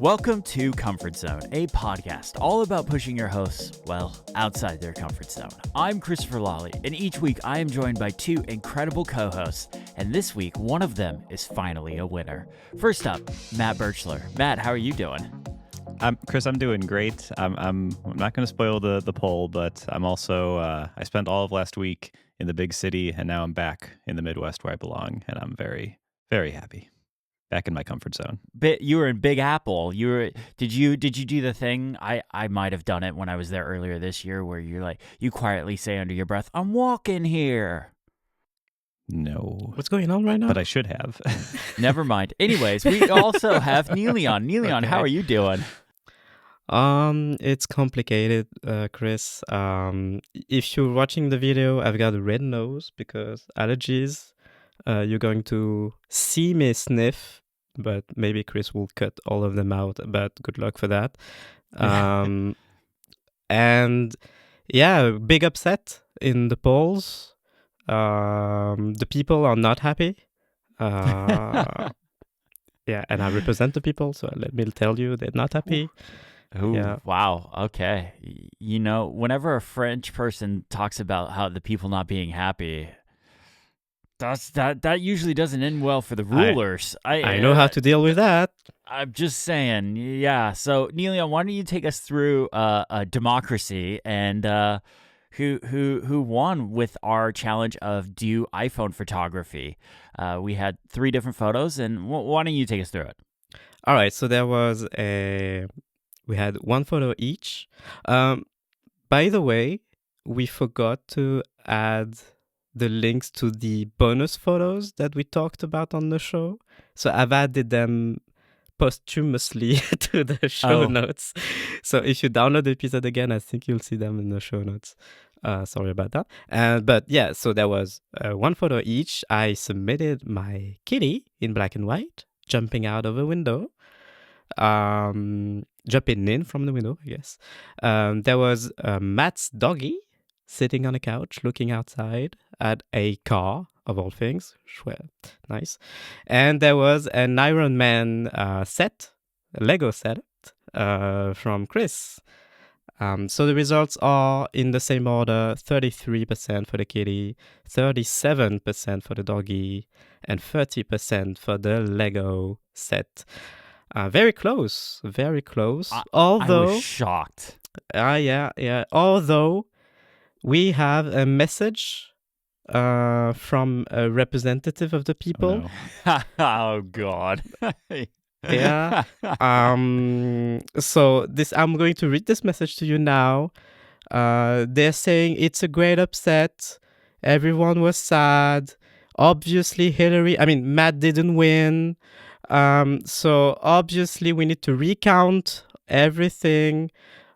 Welcome to Comfort Zone, a podcast all about pushing your hosts, outside their comfort zone. I'm Christopher Lawley, and each week I am joined by two incredible co-hosts, and this week one of them is finally a winner. First up, Matt Birchler. Matt, how are you doing? Chris, I'm doing great. I'm not going to spoil the poll, but I'm also I spent all of last week in the big city, and now I'm back in the Midwest where I belong, and I'm very, very happy. Back in my comfort zone. You were in Big Apple. Did you do the thing? I might have done it when I was there earlier this year, where you quietly say under your breath, "I'm walking here." No. What's going on right now? But I should have. Never mind. Anyways, we also have Neelion. Neelion, Okay. how are you doing? It's complicated, Chris. If you're watching the video, I've got a red nose because allergies. You're going to see me sniff, but maybe Chris will cut all of them out, but good luck for that. And yeah, big upset in the polls. The people are not happy. Yeah, and I represent the people, so let me tell you, they're not happy. Ooh, Yeah. wow. Okay. You know, whenever a French person talks about how the people not being happy, that usually doesn't end well for the rulers. I know how to deal with that. I'm just saying. Yeah. So, Neelion, why don't you take us through democracy and who won with our challenge of do iPhone photography? We had 3 different photos, and why don't you take us through it? All right, so we had one photo each. By the way, we forgot to add the links to the bonus photos that we talked about on the show. So I've added them posthumously to the show notes. So if you download the episode again, I think you'll see them in the show notes. Sorry about that. But yeah, so there was one photo each. I submitted my kitty in black and white, jumping out of a window. Jumping in from the window, I guess. There was Matt's doggy sitting on a couch looking outside at a car, of all things. Nice. And there was an Iron Man set, a Lego set from Chris. So the results are in the same order: 33% for the kitty, 37% for the doggy, and 30% for the Lego set. Very close, very close. Although I was shocked. yeah. Although we have a message from a representative of the people. Oh God. Yeah. So I'm going to read this message to you now. They're saying it's a great upset. Everyone was sad. Obviously, Matt didn't win. So obviously we need to recount everything.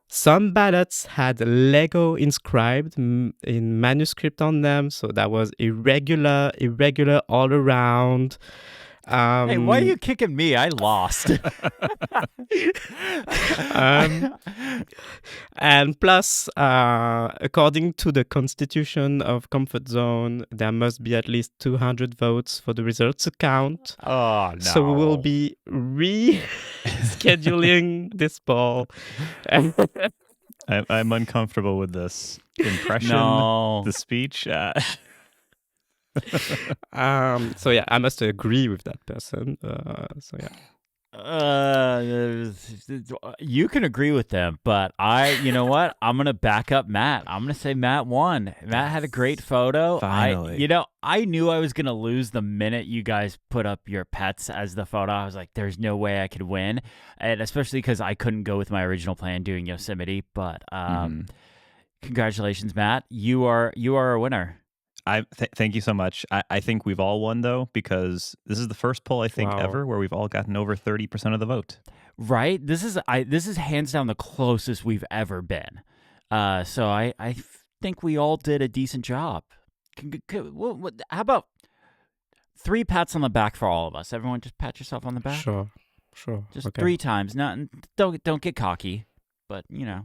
Some ballots had Lego inscribed in manuscript on them, so that was irregular all around. Hey, why are you kicking me? I lost. And plus, according to the constitution of Comfort Zone, there must be at least 200 votes for the results to count. Oh, no. So we will be rescheduling this poll. I'm uncomfortable with this impression, the speech. So yeah, I must agree with that person. So yeah. You can agree with them, but you know what? I'm going to back up Matt. I'm going to say Matt won. Matt had a great photo. Finally. I knew I was going to lose the minute you guys put up your pets as the photo. I was like, there's no way I could win. And especially because I couldn't go with my original plan doing Yosemite, but congratulations, Matt. You are a winner. Thank you so much. I think we've all won, though, because this is the first poll, I think, ever where we've all gotten over 30% of the vote. Right? This is hands down the closest we've ever been. So I think we all did a decent job. How about 3 pats on the back for all of us? Everyone just pat yourself on the back? Sure. Just okay. 3 times. Don't get cocky, but, Yeah.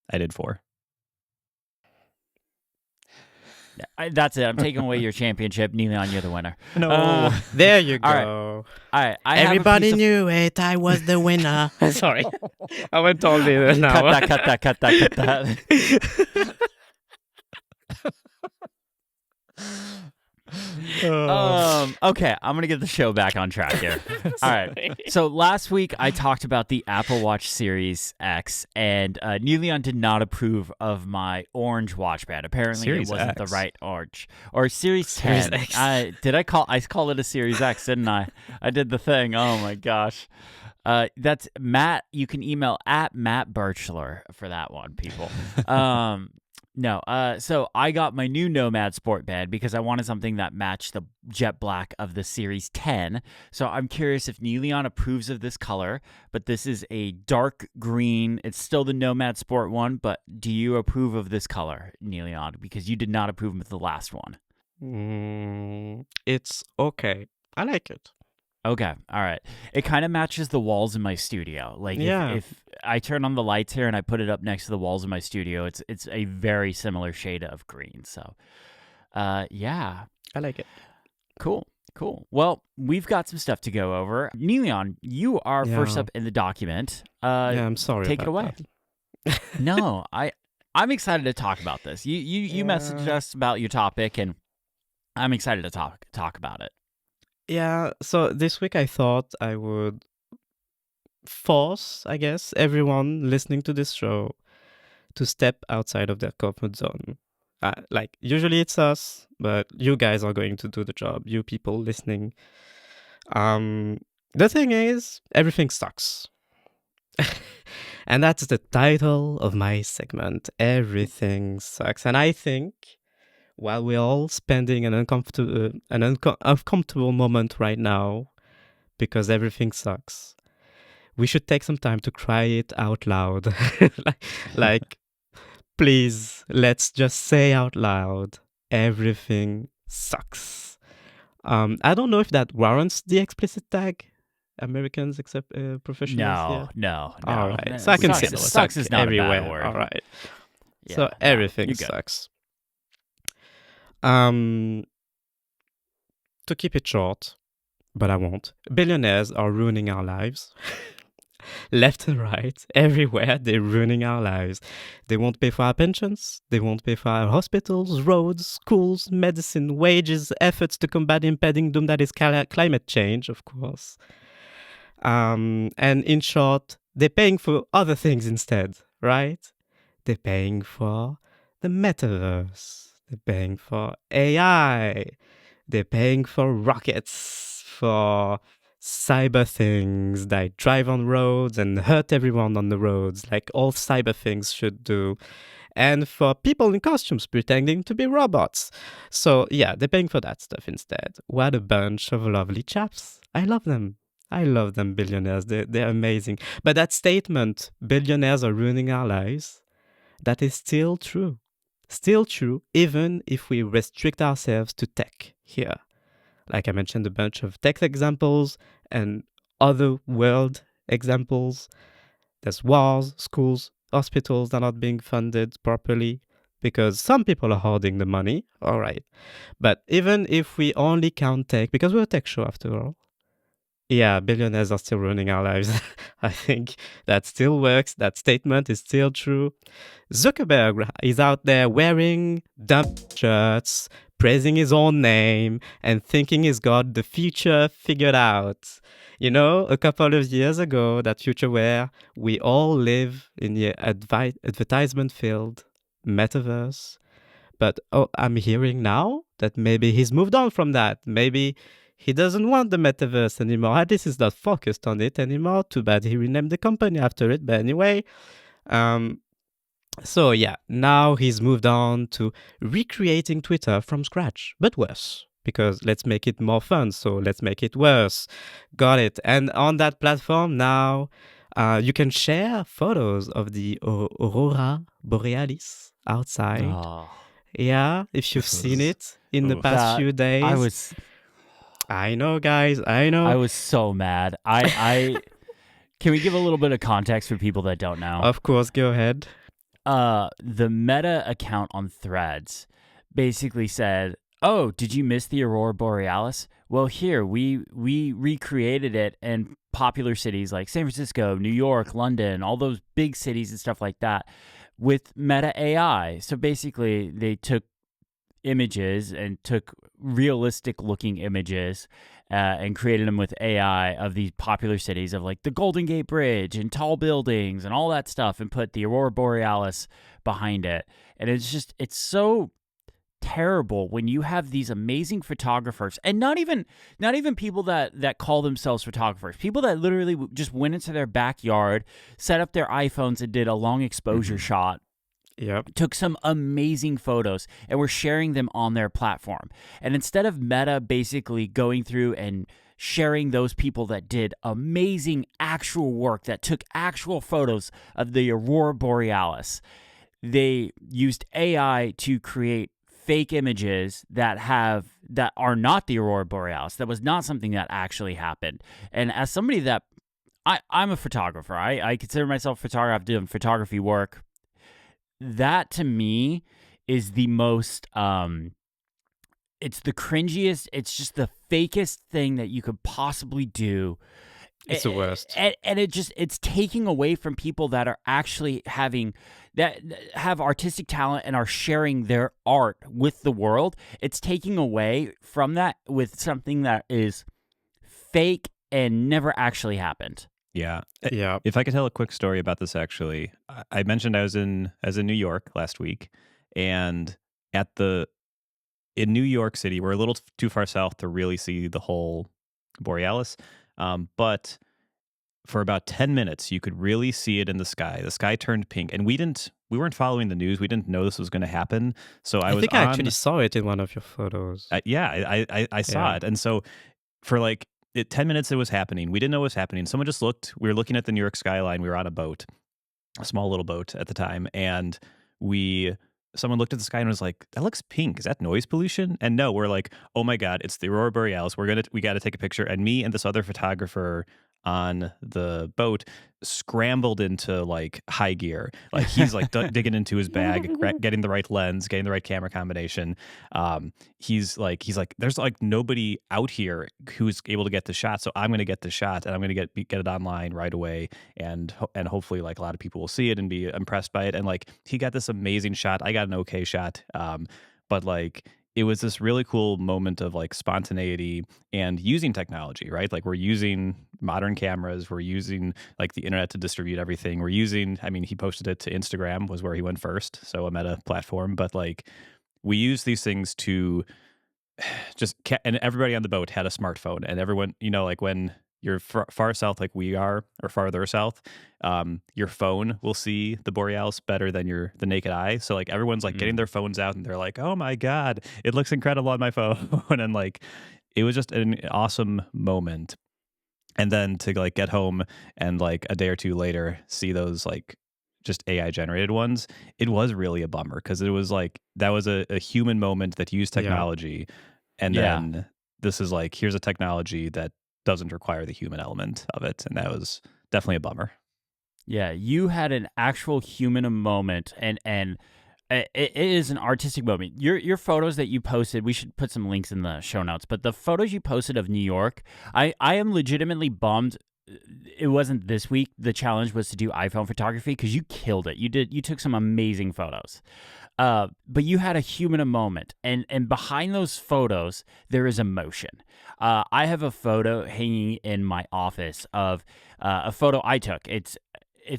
I did 4. That's it. I'm taking away your championship. Neon, you're the winner. No. There you all right. go. All right. I have a Everybody piece of- knew it. I was the winner. Sorry. I went all the now. Cut that. Okay, I'm gonna get the show back on track here. All right. So last week I talked about the Apple Watch Series X, and Neon did not approve of my orange watch band. Apparently, Series it wasn't X. the right orange or Series Series 10. X. I call it a Series X, didn't I? I did the thing. Oh my gosh. That's Matt. You can email at Matt Birchler for that one, people. No, so I got my new Nomad Sport Band because I wanted something that matched the jet black of the Series 10. So I'm curious if Neon approves of this color, but this is a dark green. It's still the Nomad Sport one, but do you approve of this color, Neon? Because you did not approve of the last one. It's okay. I like it. Okay, all right. It kind of matches the walls in my studio. Like Yeah. if I turn on the lights here and I put it up next to the walls in my studio, it's a very similar shade of green. So, yeah, I like it. cool. Well, we've got some stuff to go over. Neon, you are first Yeah. up in the document. Yeah, I'm sorry. Take it about away. that. No, I'm excited to talk about this. You messaged us about your topic, and I'm excited to talk about it. Yeah, so this week I thought I would force, I guess, everyone listening to this show to step outside of their comfort zone. Like, usually it's us, but you guys are going to do the job, you people listening. The thing is, everything sucks. And that's the title of my segment. Everything sucks. And I think while we're all spending an uncomfortable moment right now because everything sucks, we should take some time to cry it out loud. like, please, let's just say out loud, everything sucks. I don't know if that warrants the explicit tag. Americans accept professionals. No. All right. No, So I can say sucks suck is not everywhere. a bad word. All right. Yeah, So no, everything you're good. sucks. To keep it short, but I won't. Billionaires are ruining our lives. Left and right, everywhere, they're ruining our lives. They won't pay for our pensions. They won't pay for our hospitals, roads, schools, medicine, wages, efforts to combat impending doom that is climate change, of course. And in short, they're paying for other things instead, right? They're paying for the metaverse. They're paying for AI. They're paying for rockets, for cyber things that drive on roads and hurt everyone on the roads, like all cyber things should do. And for people in costumes pretending to be robots. So yeah, they're paying for that stuff instead. What a bunch of lovely chaps. I love them. Billionaires. They're amazing. But that statement, billionaires are ruining our lives, that is still true. Still true, even if we restrict ourselves to tech here. Like I mentioned, a bunch of tech examples and other world examples. There's wars, schools, hospitals that are not being funded properly because some people are hoarding the money. All right. But even if we only count tech, because we're a tech show after all, yeah, billionaires are still ruining our lives. I think that still works. That statement is still true. Zuckerberg is out there wearing dumb shirts, praising his own name, and thinking he's got the future figured out. You know, a couple of years ago, that future where we all live in the advertisement field, metaverse. But I'm hearing now that maybe he's moved on from that. Maybe he doesn't want the metaverse anymore. At least he's not focused on it anymore. Too bad he renamed the company after it. But anyway, so yeah, now he's moved on to recreating Twitter from scratch, but worse. Because let's make it more fun, so let's make it worse. Got it. And on that platform now, you can share photos of the Aurora Borealis outside. Oh, Yeah, if you've seen it in the Oof. past few days. I know, guys. I know. I was so mad. I can we give a little bit of context for people that don't know? Of course, go ahead. The Meta account on Threads basically said, "Oh, did you miss the aurora borealis? Well, here we recreated it in popular cities like San Francisco, New York, London, all those big cities and stuff like that with Meta AI." So basically, they took images and took realistic looking images and created them with AI of these popular cities of like the Golden Gate Bridge and tall buildings and all that stuff, and put the aurora borealis behind it. And it's so terrible when you have these amazing photographers, and not even people that call themselves photographers, people that literally just went into their backyard, set up their iPhones and did a long exposure shot, took some amazing photos, and were sharing them on their platform. And instead of Meta basically going through and sharing those people that did amazing actual work, that took actual photos of the aurora borealis, they used AI to create fake images that are not the aurora borealis. That was not something that actually happened. And as somebody that I'm a photographer, I consider myself a photographer. I've done photography work. That to me is the most it's the cringiest, it's just the fakest thing that you could possibly do. It's the worst. And it's taking away from people that are actually have artistic talent and are sharing their art with the world. It's taking away from that with something that is fake and never actually happened. Yeah. Yeah. If I could tell a quick story about this, actually, I mentioned I was in New York last week, and in New York City, we're a little too far south to really see the whole borealis, but for about 10 minutes, you could really see it in the sky. The sky turned pink, and we weren't following the news. We didn't know this was going to happen. So I think I actually saw it in one of your photos. I saw it, and so for like 10 minutes it was happening. We didn't know what was happening. Someone just looked. We were looking at the New York skyline. We were on a boat, a small little boat at the time, and someone looked at the sky and was like, "That looks pink. Is that noise pollution?" And no, we're like, "Oh my God, it's the aurora borealis. We got to take a picture." And me and this other photographer on the boat scrambled into like high gear. Like he's like digging into his bag, getting the right lens, getting the right camera combination. He's like, there's like nobody out here who's able to get the shot, so I'm going to get the shot, and I'm going to get it online right away, and hopefully like a lot of people will see it and be impressed by it. And like he got this amazing shot. I got an okay shot, but like it was this really cool moment of like spontaneity and using technology, right? Like we're using modern cameras, we're using like the internet to distribute everything. He posted it to Instagram, was where he went first, so a Meta platform. But like we use these things to and everybody on the boat had a smartphone, and everyone, like when you're far south like we are, or farther south, your phone will see the borealis better than the naked eye. So like everyone's like getting their phones out, and they're like, "Oh my God, it looks incredible on my phone." And like it was just an awesome moment. And then to like get home and like a day or two later see those like just AI generated ones, it was really a bummer, because it was like that was a human moment that used technology. And then this is like, here's a technology that doesn't require the human element of it, and that was definitely a bummer. Yeah, you had an actual human moment, and it is an artistic moment. Your photos that you posted, we should put some links in the show notes, but the photos you posted of New York, I am legitimately bummed it wasn't this week. The challenge was to do iPhone photography, because you killed it. You took some amazing photos. But you had a human moment, and behind those photos, there is emotion. I have a photo hanging in my office of a photo I took. It's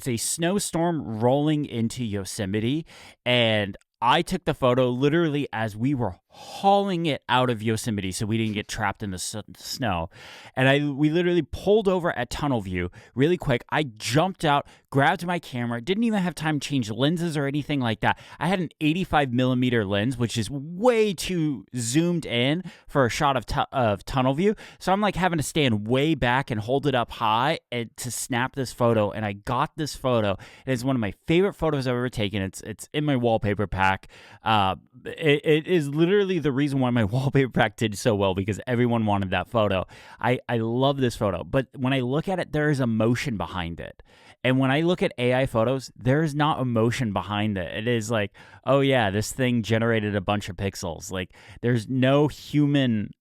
a snowstorm rolling into Yosemite, and I took the photo literally as we were hauling it out of Yosemite so we didn't get trapped in the snow. And we literally pulled over at Tunnel View really quick. I jumped out, grabbed my camera, didn't even have time to change lenses or anything like that. I had an 85 millimeter lens, which is way too zoomed in for a shot of Tunnel View. So I'm like having to stand way back and hold it up high to snap this photo. And I got this photo. It's one of my favorite photos I've ever taken. It's in my wallpaper pack. It is literally literally the reason why my wallpaper pack did so well, because everyone wanted that photo. I love this photo, but when I look at it, there is emotion behind it. And when I look at AI photos, there's not emotion behind it. It is like, oh yeah, this thing generated a bunch of pixels. Like there's no human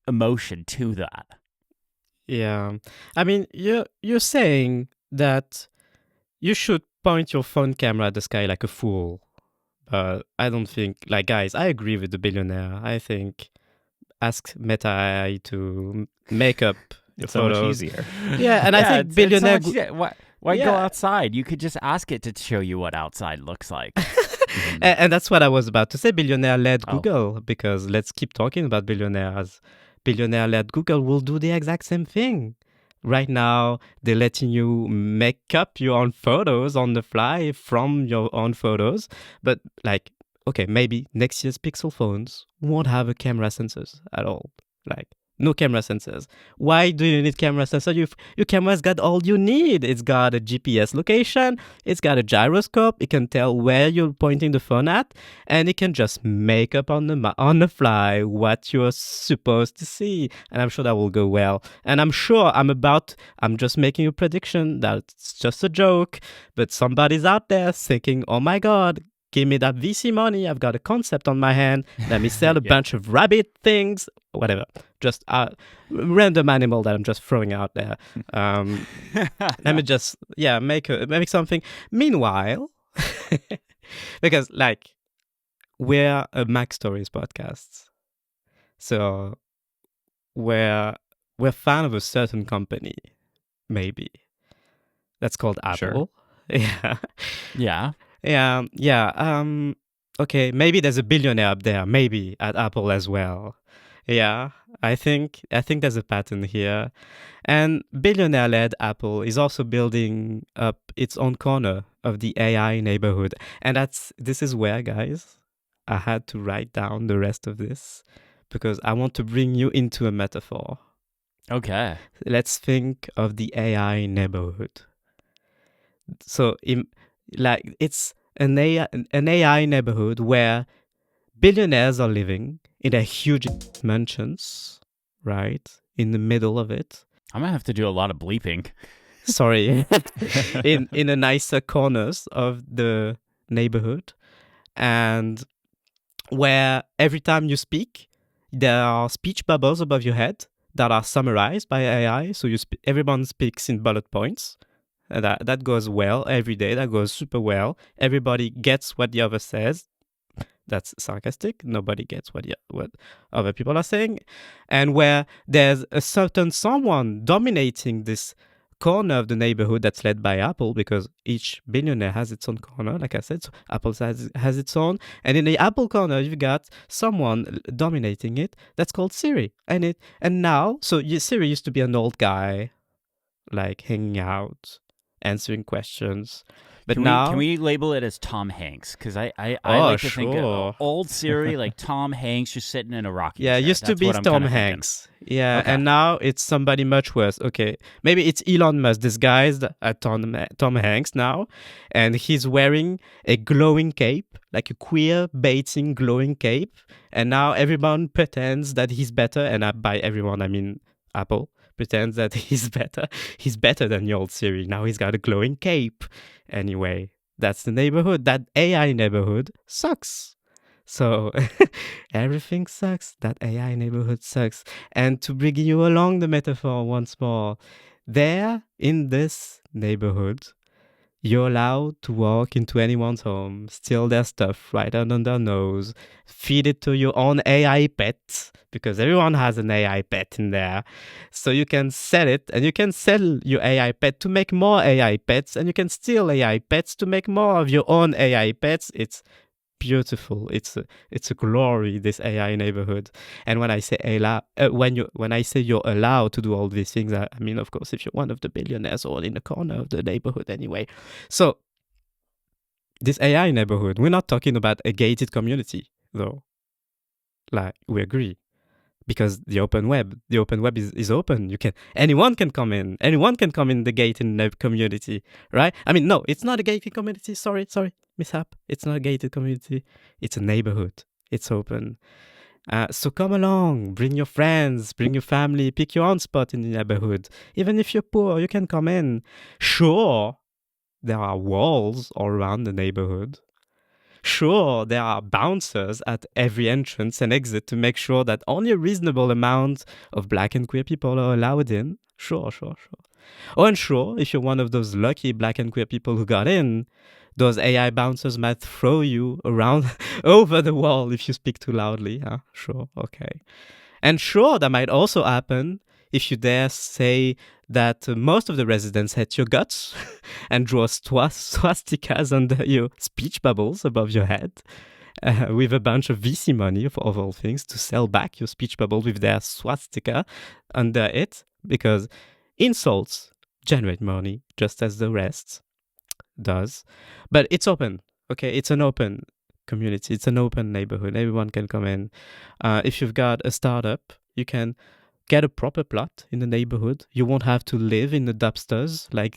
emotion to that. Yeah. I mean, you're saying that you should point your phone camera at the sky like a fool. I don't think, like, guys, I agree with the billionaire. I think ask Meta AI to make up your It's so much photos. easier. Yeah, and I think it's so billionaire. much easier. Why go Yeah. outside? You could just ask it to show you what outside looks like. And that's what I was about to say. Billionaire led Oh. Google, because let's keep talking about billionaires. Billionaire led Google will do the exact same thing. Right now, they're letting you make up your own photos on the fly from your own photos. But like, okay, maybe next year's Pixel phones won't have a camera sensors at all. Like, no camera sensors. Why do you need camera sensor? Your camera's got all you need. It's got a GPS location. It's got a gyroscope. It can tell where you're pointing the phone at, and it can just make up on the fly what you're supposed to see. And I'm sure that will go well. And I'm sure I'm just making a prediction that it's just a joke, but somebody's out there thinking, oh my God, give me that VC money. I've got a concept on my hand. Let me sell a Yeah. bunch of rabbit things, whatever. Just a random animal that I'm just throwing out there. Let me just, make something. Meanwhile, because like we're a Mac Stories podcast, so we're fan of a certain company, maybe that's called Apple. Sure. Yeah. Yeah. Yeah. Okay, maybe there's a billionaire up there, maybe at Apple as well. Yeah, I think there's a pattern here. And billionaire-led Apple is also building up its own corner of the AI neighborhood. And this is where, guys, I had to write down the rest of this because I want to bring you into a metaphor. Okay. Let's think of the AI neighborhood. So, it's an AI neighborhood where billionaires are living in their huge mansions, right? In the middle of it. I'm going to have to do a lot of bleeping. Sorry. in the nicer corners of the neighborhood. And where every time you speak, there are speech bubbles above your head that are summarized by AI. So everyone speaks in bullet points. And that goes well every day. That goes super well. Everybody gets what the other says. That's sarcastic. Nobody gets what other people are saying. And where there's a certain someone dominating this corner of the neighborhood that's led by Apple, because each billionaire has its own corner, like I said. So Apple has its own. And in the Apple corner, you've got someone dominating it that's called Siri. And now, Siri used to be an old guy, like hanging out, answering questions. But can we label it as Tom Hanks? Because I like to think of old Siri, like Tom Hanks just sitting in a rocking chair. Yeah, used to be Tom Hanks. Yeah, Okay. and now it's somebody much worse. Okay, maybe it's Elon Musk disguised as Tom Hanks now, and he's wearing a glowing cape, like a queer baiting glowing cape, and now everyone pretends that he's better, and by everyone I mean Apple pretends that he's better. He's better than the old Siri. Now he's got a glowing cape. Anyway, that's the neighborhood. That AI neighborhood sucks. So everything sucks. That AI neighborhood sucks. And to bring you along the metaphor once more, there in this neighborhood, you're allowed to walk into anyone's home, steal their stuff right under their nose, feed it to your own AI pet, because everyone has an AI pet in there. So you can sell it, and you can sell your AI pet to make more AI pets, and you can steal AI pets to make more of your own AI pets. It's beautiful. It's a glory, this AI neighborhood. And when I say when I say you're allowed to do all these things, I mean, of course, if you're one of the billionaires or in the corner of the neighborhood anyway. So this AI neighborhood, we're not talking about a gated community, though. Like, we agree. Because the open web is open. Anyone can come in the gated community, right? I mean, no, it's not a gated community. Sorry, mishap. It's not a gated community. It's a neighborhood. It's open. So come along, bring your friends, bring your family, pick your own spot in the neighborhood. Even if you're poor, you can come in. Sure, there are walls all around the neighborhood. Sure, there are bouncers at every entrance and exit to make sure that only a reasonable amount of black and queer people are allowed in. Sure. Oh, and sure, if you're one of those lucky black and queer people who got in, those AI bouncers might throw you around over the wall if you speak too loudly. Huh? Sure, okay. And sure, that might also happen if you dare say that most of the residents hate your guts and draw swastikas under your speech bubbles above your head with a bunch of VC money, of all things, to sell back your speech bubble with their swastika under it, because insults generate money just as the rest does. But it's open, okay? It's an open community. It's an open neighborhood. Everyone can come in. If you've got a startup, you can get a proper plot in the neighborhood. You won't have to live in the dumpsters like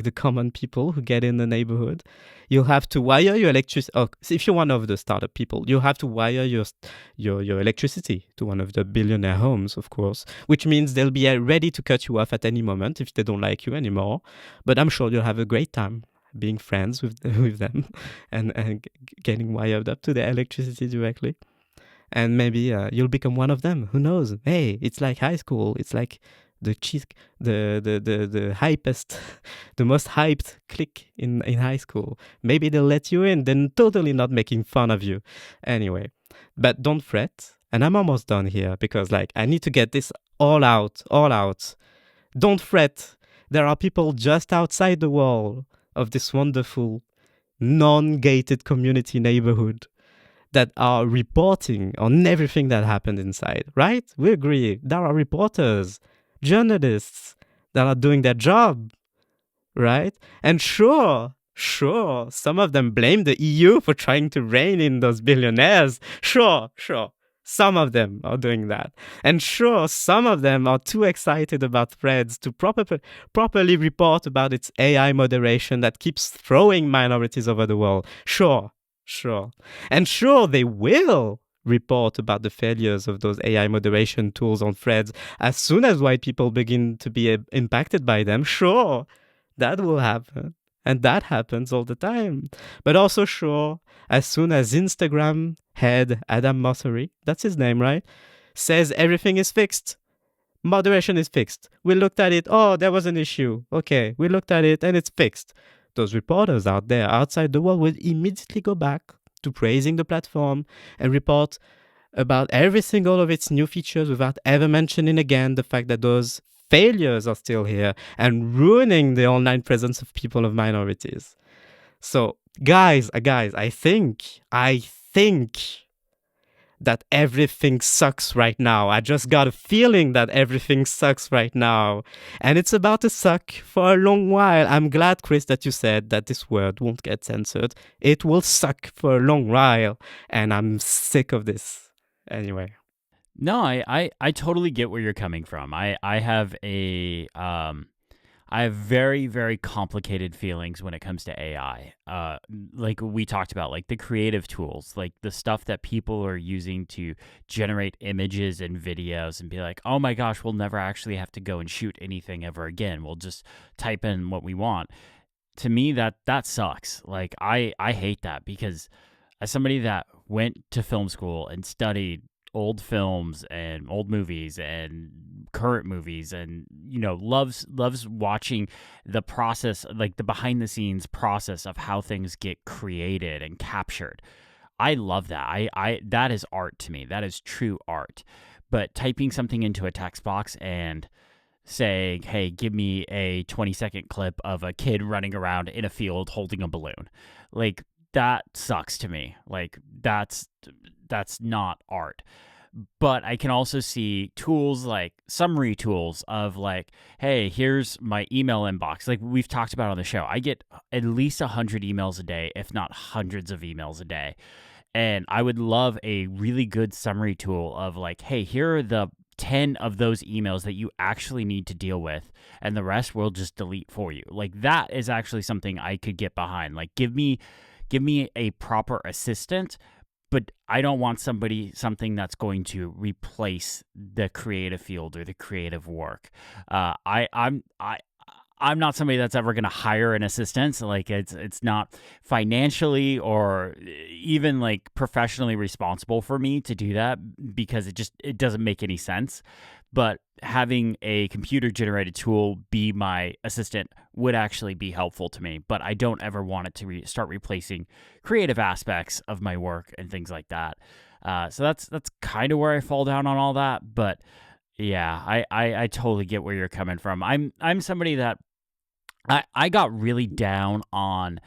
the common people who get in the neighborhood. You'll have to wire your electricity. Oh, if you're one of the startup people, you'll have to wire your electricity to one of the billionaire homes, of course, which means they'll be ready to cut you off at any moment if they don't like you anymore. But I'm sure you'll have a great time being friends with them and getting wired up to their electricity directly. And maybe you'll become one of them. Who knows? Hey, it's like high school. It's like the hypest, the most hyped clique in high school. Maybe they'll let you in. They're totally not making fun of you. Anyway, but don't fret. And I'm almost done here because I need to get this all out. Don't fret. There are people just outside the wall of this wonderful, non-gated community neighborhood that are reporting on everything that happened inside, right? We agree. There are reporters, journalists that are doing their job, right? And sure, some of them blame the EU for trying to rein in those billionaires. Sure. Some of them are doing that. And sure, some of them are too excited about Threads to properly report about its AI moderation that keeps throwing minorities over the wall. Sure. And sure, they will report about the failures of those AI moderation tools on Threads as soon as white people begin to be impacted by them. Sure, that will happen. And that happens all the time. But also, sure, as soon as Instagram head Adam Mosseri, that's his name, right, says everything is fixed, moderation is fixed. We looked at it. Oh, there was an issue. Okay, we looked at it and it's fixed. Those reporters out there outside the world will immediately go back to praising the platform and report about every single of its new features without ever mentioning again the fact that those failures are still here and ruining the online presence of people of minorities. So, guys, I think that everything sucks right now. I just got a feeling that everything sucks right now. And it's about to suck for a long while. I'm glad, Chris, that you said that this word won't get censored. It will suck for a long while. And I'm sick of this. Anyway. No, I totally get where you're coming from. I have very, very complicated feelings when it comes to AI. Like we talked about, like the creative tools, like the stuff that people are using to generate images and videos and be like, oh my gosh, we'll never actually have to go and shoot anything ever again. We'll just type in what we want. To me, that sucks. Like I hate that because as somebody that went to film school and studied old films and old movies and current movies and loves watching the process, like the behind the scenes process of how things get created and captured. I love that. I that is art to me. That is true art. But typing something into a text box and saying, hey, give me a 20-second clip of a kid running around in a field holding a balloon, like that sucks to me. Like that's not art. But I can also see tools like summary tools of like, hey, here's my email inbox. Like we've talked about on the show, I get at least 100 emails a day, if not hundreds of emails a day. And I would love a really good summary tool of like, hey, here are the 10 of those emails that you actually need to deal with, and the rest we'll just delete for you. Like that is actually something I could get behind. Like give me a proper assistant, but I don't want something that's going to replace the creative field or the creative work. I'm not somebody that's ever going to hire an assistant. Like it's not financially or even like professionally responsible for me to do that because it doesn't make any sense. But having a computer generated tool be my assistant would actually be helpful to me. But I don't ever want it to start replacing creative aspects of my work and things like that. So that's kind of where I fall down on all that. But yeah, I totally get where you're coming from. I'm somebody that I got really down on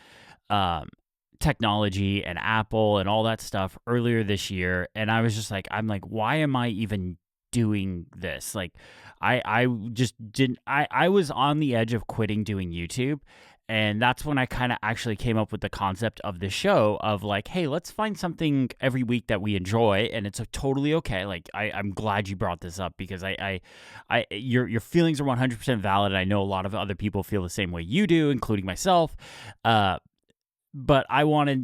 technology and Apple and all that stuff earlier this year, and I was just like, why am I even doing this? Like, I just didn't. I was on the edge of quitting doing YouTube. And that's when I kind of actually came up with the concept of the show of like, hey, let's find something every week that we enjoy, and it's totally okay. Like, I'm glad you brought this up because your feelings are 100% valid. And I know a lot of other people feel the same way you do, including myself. But I wanted,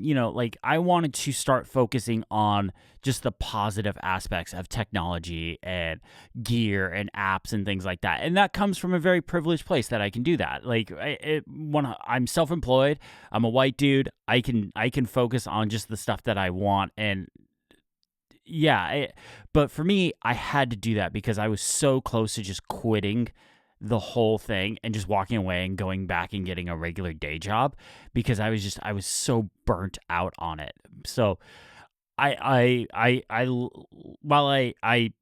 I wanted to start focusing on just the positive aspects of technology and gear and apps and things like that. And that comes from a very privileged place that I can do that. Like I'm self-employed, I'm a white dude. I can focus on just the stuff that I want. And yeah, but for me, I had to do that because I was so close to just quitting the whole thing and just walking away and going back and getting a regular day job because I was so burnt out on it. So while I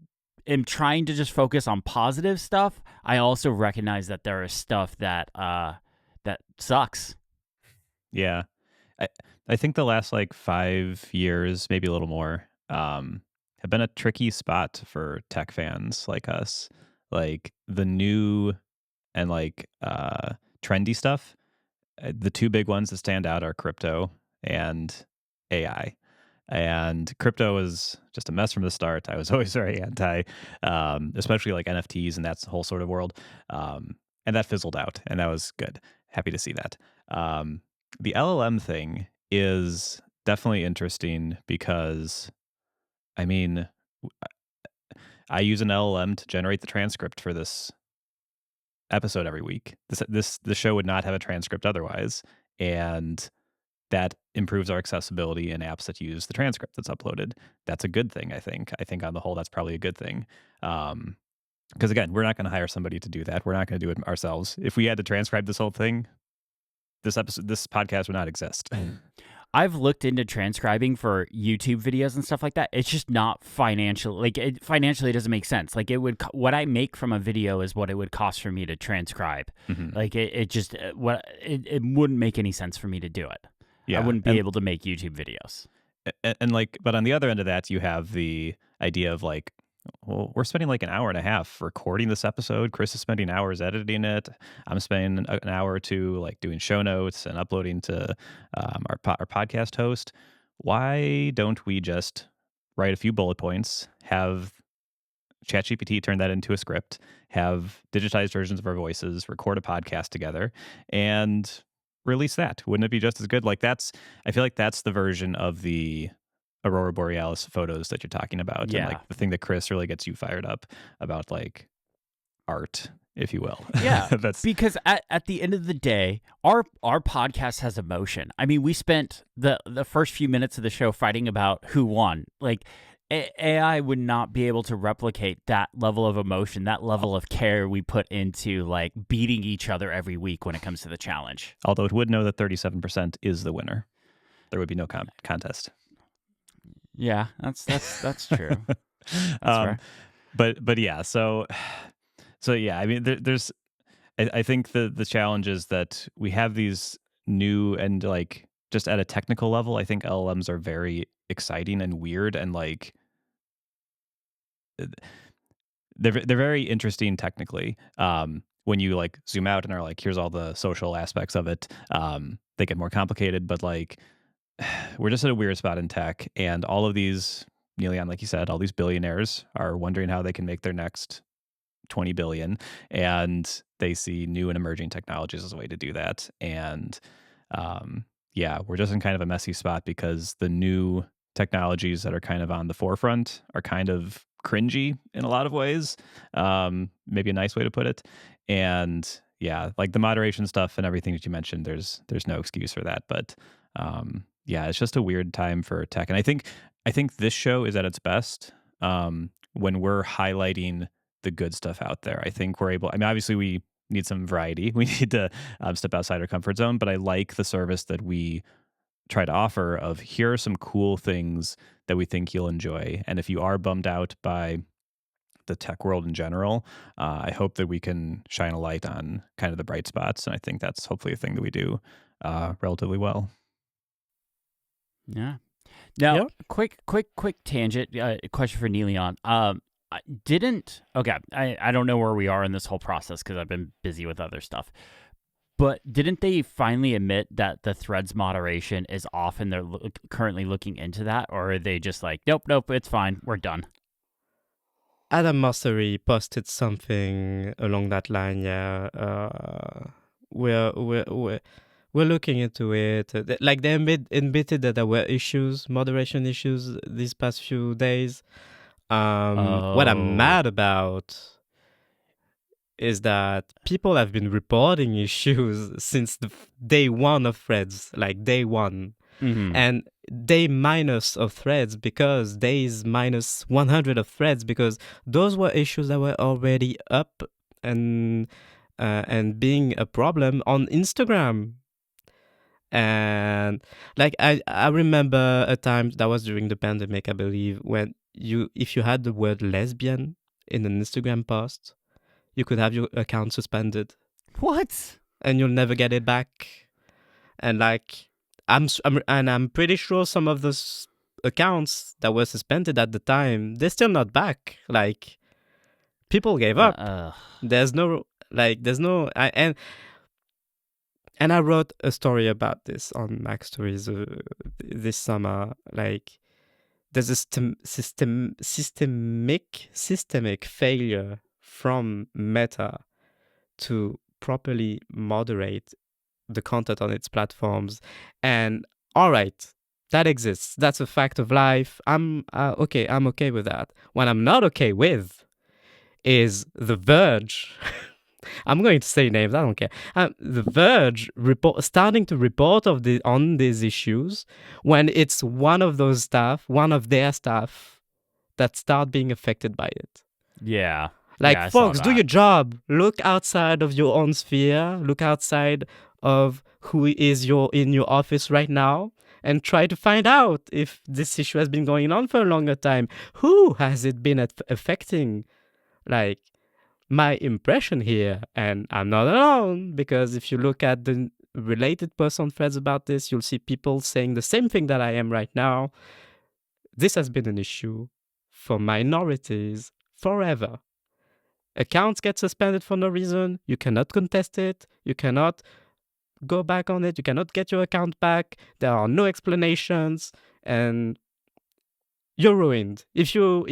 am trying to just focus on positive stuff, I also recognize that there is stuff that sucks. Yeah. I think the last like 5 years, maybe a little more, have been a tricky spot for tech fans like us. Like the new and like trendy stuff, the two big ones that stand out are crypto and AI. And crypto was just a mess from the start. I was always very anti, especially like NFTs and that's the whole sort of world. And that fizzled out, and that was good. Happy to see that. The LLM thing is definitely interesting because, I mean, I use an LLM to generate the transcript for this episode every week. The show would not have a transcript otherwise, and that improves our accessibility in apps that use the transcript that's uploaded. That's a good thing, I think. I think on the whole, that's probably a good thing. Because again, we're not going to hire somebody to do that. We're not going to do it ourselves. If we had to transcribe this whole thing, this podcast would not exist. I've looked into transcribing for YouTube videos and stuff like that. It's just not financial. Like financially, it doesn't make sense. Like what I make from a video is what it would cost for me to transcribe. Mm-hmm. Like it wouldn't make any sense for me to do it. Yeah, I wouldn't be able to make YouTube videos. And like, but on the other end of that, you have the idea of like, well, we're spending like an hour and a half recording this episode. Chris is spending hours editing it. I'm spending an hour or two like doing show notes and uploading to our podcast host. Why don't we just write a few bullet points, have ChatGPT turn that into a script, have digitized versions of our voices, record a podcast together, and release that? Wouldn't it be just as good? Like I feel like that's the version of the Aurora Borealis photos that you're talking about. Yeah. And like the thing that Chris really gets you fired up about, like art, if you will. Yeah. That's because at the end of the day, our podcast has emotion. I mean, we spent the first few minutes of the show fighting about who won. Like AI would not be able to replicate that level of emotion, that level of care we put into like beating each other every week when it comes to the challenge. Although it would know that 37% is the winner. There would be no contest. Yeah, that's true. That's fair. But yeah, so yeah, I mean, there's, I think the challenge is that we have these new and like just at a technical level, I think LLMs are very exciting and weird and like they're very interesting technically. When you like zoom out and are like, here's all the social aspects of it, they get more complicated, but like we're just at a weird spot in tech, and all of these, Neilian, like you said, all these billionaires are wondering how they can make their next 20 billion, and they see new and emerging technologies as a way to do that. And yeah, we're just in kind of a messy spot because the new technologies that are kind of on the forefront are kind of cringy in a lot of ways. Maybe a nice way to put it. And yeah, like the moderation stuff and everything that you mentioned, there's no excuse for that. But yeah, it's just a weird time for tech. And I think this show is at its best when we're highlighting the good stuff out there. I think we're able. I mean, obviously we need some variety. We need to step outside our comfort zone. But I like the service that we try to offer of here are some cool things that we think you'll enjoy. And if you are bummed out by the tech world in general, I hope that we can shine a light on kind of the bright spots. And I think that's hopefully a thing that we do relatively well. Yeah. Now, Yeah. quick tangent question for Neilion. I don't know where we are in this whole process because I've been busy with other stuff. But didn't they finally admit that the Threads moderation is off and they're currently looking into that? Or are they just like, nope, it's fine, we're done? Adam Mosseri posted something along that line. Yeah, we're looking into it. Like they admitted that there were moderation issues these past few days. What I'm mad about is that people have been reporting issues since the day one of Threads, like day one. Mm-hmm. And day minus of Threads because days minus 100 of Threads because those were issues that were already up and being a problem on Instagram. And like I remember a time that was during the pandemic, I believe, when if you had the word lesbian in an Instagram post, you could have your account suspended. What? And you'll never get it back. And like I'm pretty sure some of those accounts that were suspended at the time, they're still not back. Like people gave up. There's no. And I wrote a story about this on Mac Stories this summer. Like there's a systemic failure from Meta to properly moderate the content on its platforms. And all right, that exists. That's a fact of life. I'm okay with that. What I'm not okay with is The Verge. I'm going to say names, I don't care. The Verge starting to report on these issues when it's one of their staff that start being affected by it. Yeah. Like, yeah, folks, do your job. Look outside of your own sphere. Look outside of who is in your office right now and try to find out if this issue has been going on for a longer time. Who has it been affecting? Like, my impression here, and I'm not alone, because if you look at the related posts on Threads about this, you'll see people saying the same thing that I am right now. This has been an issue for minorities forever. Accounts get suspended for no reason. You cannot contest it. You cannot go back on it. You cannot get your account back. There are no explanations, and you're ruined. If you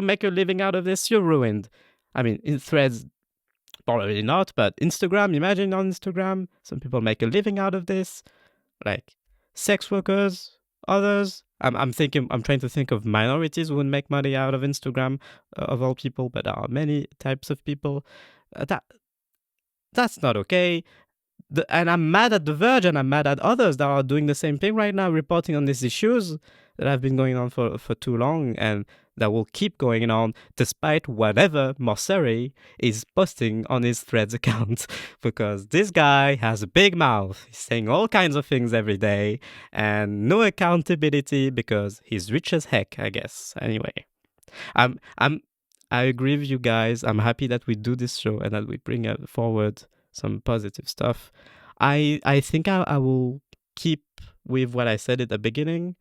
make a living out of this, you're ruined. I mean, in Threads, probably not, but Instagram, imagine on Instagram, some people make a living out of this, like sex workers, others. I'm trying to think of minorities who would make money out of Instagram, of all people, but there are many types of people. That's not okay. And I'm mad at The Verge, and I'm mad at others that are doing the same thing right now, reporting on these issues that have been going on for too long, and that will keep going on despite whatever Mosseri is posting on his Threads account. Because this guy has a big mouth. He's saying all kinds of things every day, and no accountability because he's rich as heck, I guess. Anyway, I agree with you guys. I'm happy that we do this show and that we bring forward some positive stuff. I think I will keep with what I said at the beginning.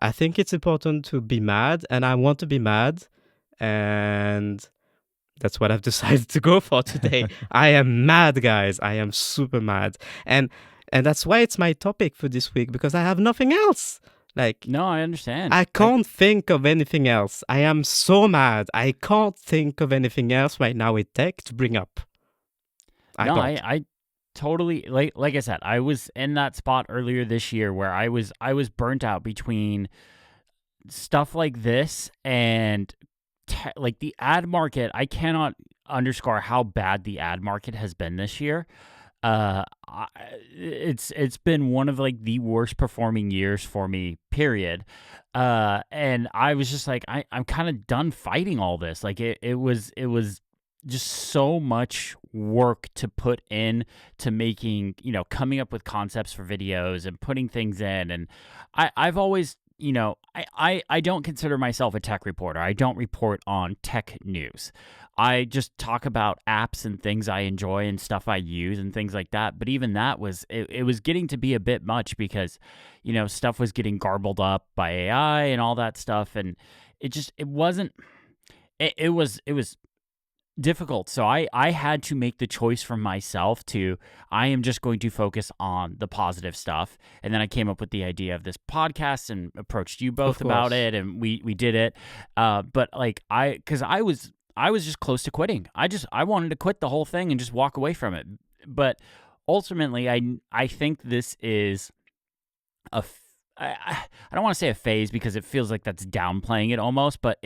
I think it's important to be mad, and I want to be mad, and that's what I've decided to go for today. I am mad, guys. I am super mad, and that's why it's my topic for this week, because I have nothing else. Like, no, I understand. I can't think of anything else. I am so mad. I can't think of anything else right now with tech to bring up. I totally, like I said, I was in that spot earlier this year where I was burnt out between stuff like this and like the ad market, I cannot underscore how bad the ad market has been this year. It's been one of like the worst performing years for me, period. And I was just like, I'm kind of done fighting all this. Like it was just so much work to put in to making, coming up with concepts for videos and putting things in. And I've always, I don't consider myself a tech reporter. I don't report on tech news. I just talk about apps and things I enjoy and stuff I use and things like that. But even that it was getting to be a bit much because, stuff was getting garbled up by AI and all that stuff. And it was difficult. So I had to make the choice for myself I am just going to focus on the positive stuff. And then I came up with the idea of this podcast and approached you both about it. And we did it. But like because I was just close to quitting. I wanted to quit the whole thing and just walk away from it. But ultimately, I think this is I don't want to say a phase because it feels like that's downplaying it almost, but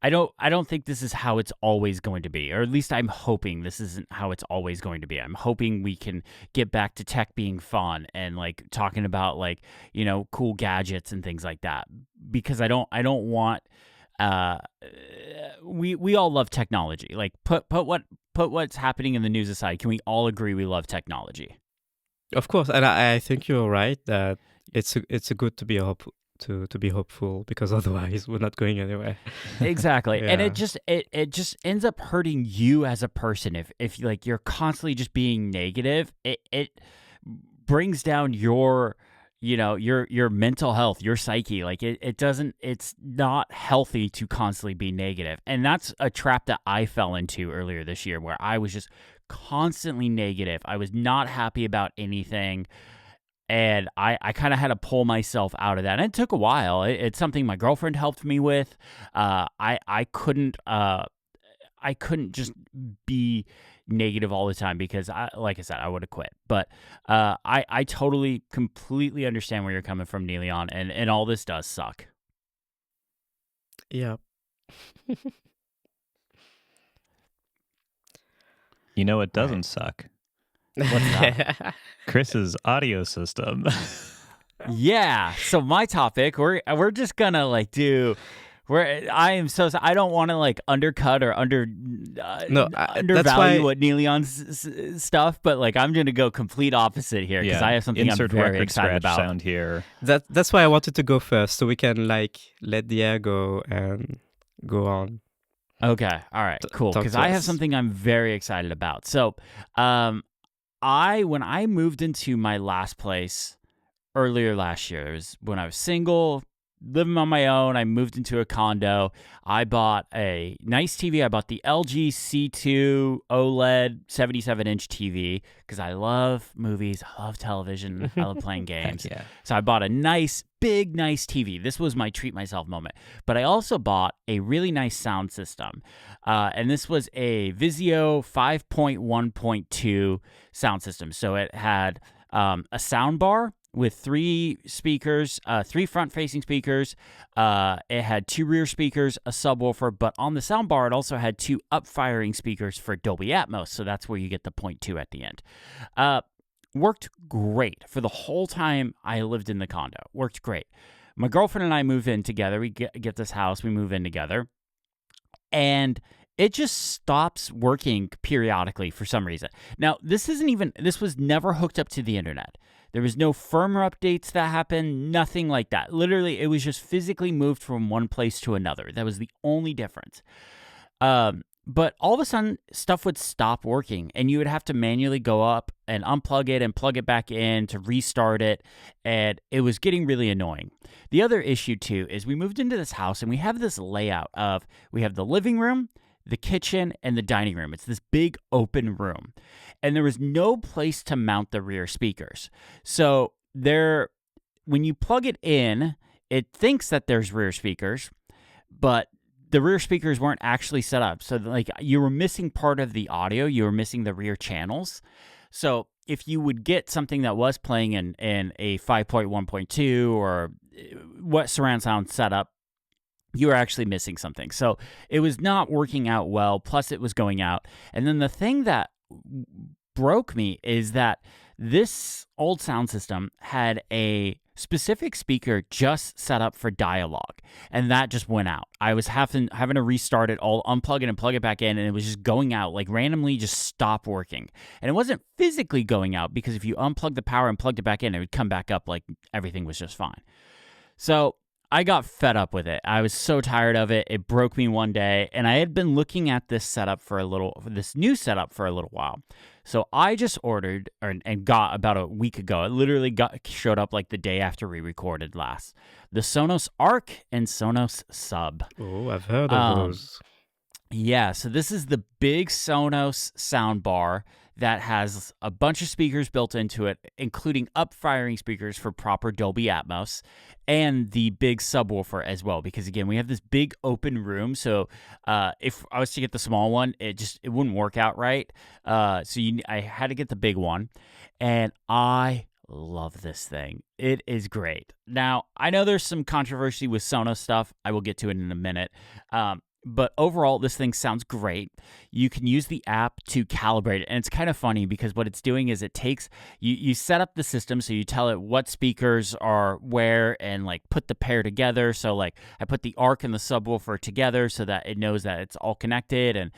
I don't think this is how it's always going to be, or at least I'm hoping this isn't how it's always going to be. I'm hoping we can get back to tech being fun and like talking about like, cool gadgets and things like that, because I don't want we all love technology. Like put what's happening in the news aside. Can we all agree we love technology? Of course, and I think you're right that it's a good to be hopeful because otherwise we're not going anywhere. Exactly. Yeah. And it just ends up hurting you as a person if like you're constantly just being negative. It brings down your mental health, your psyche. Like it's not healthy to constantly be negative. And that's a trap that I fell into earlier this year where I was just constantly negative. I was not happy about anything. And I kind of had to pull myself out of that. And it took a while. It's something my girlfriend helped me with. I couldn't just be negative all the time because like I said, I would have quit. But I totally, completely understand where you're coming from, Neleon, and all this does suck. Yeah. It doesn't suck. What's that? Chris's audio system. Yeah. So my topic, we're just gonna like do. I don't want to like undercut or undervalue what Neleon's stuff, but like I'm gonna go complete opposite here because I have something I'm very excited about. Sound here. That's why I wanted to go first, so we can like let the air go and go on. Okay. All right. Cool. Because I have something I'm very excited about. So, when I moved into my last place earlier last year, it was when I was single, living on my own. I moved into a condo. I bought a nice TV. I bought the LG C2 OLED 77-inch TV because I love movies. I love television. I love playing games. Yeah. So I bought a nice TV. This was my treat myself moment. But I also bought a really nice sound system. And this was a Vizio 5.1.2 sound system. So it had a sound bar with 3 speakers, 3 front-facing speakers. It had 2 rear speakers, a subwoofer, but on the soundbar, it also had 2 up-firing speakers for Dolby Atmos, so that's where you get the 0.2 at the end. Worked great for the whole time I lived in the condo. Worked great. My girlfriend and I move in together. We get this house. We move in together. And it just stops working periodically for some reason. Now, this was never hooked up to the internet. There was no firmware updates that happened, nothing like that. Literally, it was just physically moved from one place to another. That was the only difference. But all of a sudden, stuff would stop working, and you would have to manually go up and unplug it and plug it back in to restart it, and it was getting really annoying. The other issue, too, is we moved into this house, and we have this layout of, we have the living room, the kitchen, and the dining room. It's this big open room. And there was no place to mount the rear speakers. So when you plug it in, it thinks that there's rear speakers, but the rear speakers weren't actually set up. So like you were missing part of the audio. You were missing the rear channels. So if you would get something that was playing in a 5.1.2 or what surround sound setup you were actually missing something. So it was not working out well, plus it was going out. And then the thing that broke me is that this old sound system had a specific speaker just set up for dialogue, and that just went out. I was having to restart it all, unplug it and plug it back in, and it was just going out, like randomly just stopped working. And it wasn't physically going out, because if you unplugged the power and plugged it back in, it would come back up like everything was just fine. So I got fed up with it. I was so tired of it. It broke me one day, and I had been looking at this new setup for a little while. So I just ordered and got about a week ago. It literally showed up like the day after we recorded last. The Sonos Arc and Sonos Sub. Oh, I've heard of those. Yeah, so this is the big Sonos soundbar that has a bunch of speakers built into it, including up-firing speakers for proper Dolby Atmos, and the big subwoofer as well. Because again, we have this big open room, so if I was to get the small one, it wouldn't work out right. I had to get the big one, and I love this thing. It is great. Now, I know there's some controversy with Sonos stuff. I will get to it in a minute. But overall, this thing sounds great. You can use the app to calibrate it. And it's kind of funny because what it's doing is it takes, you set up the system, so you tell it what speakers are where and like put the pair together. So like I put the Arc and the subwoofer together so that it knows that it's all connected, and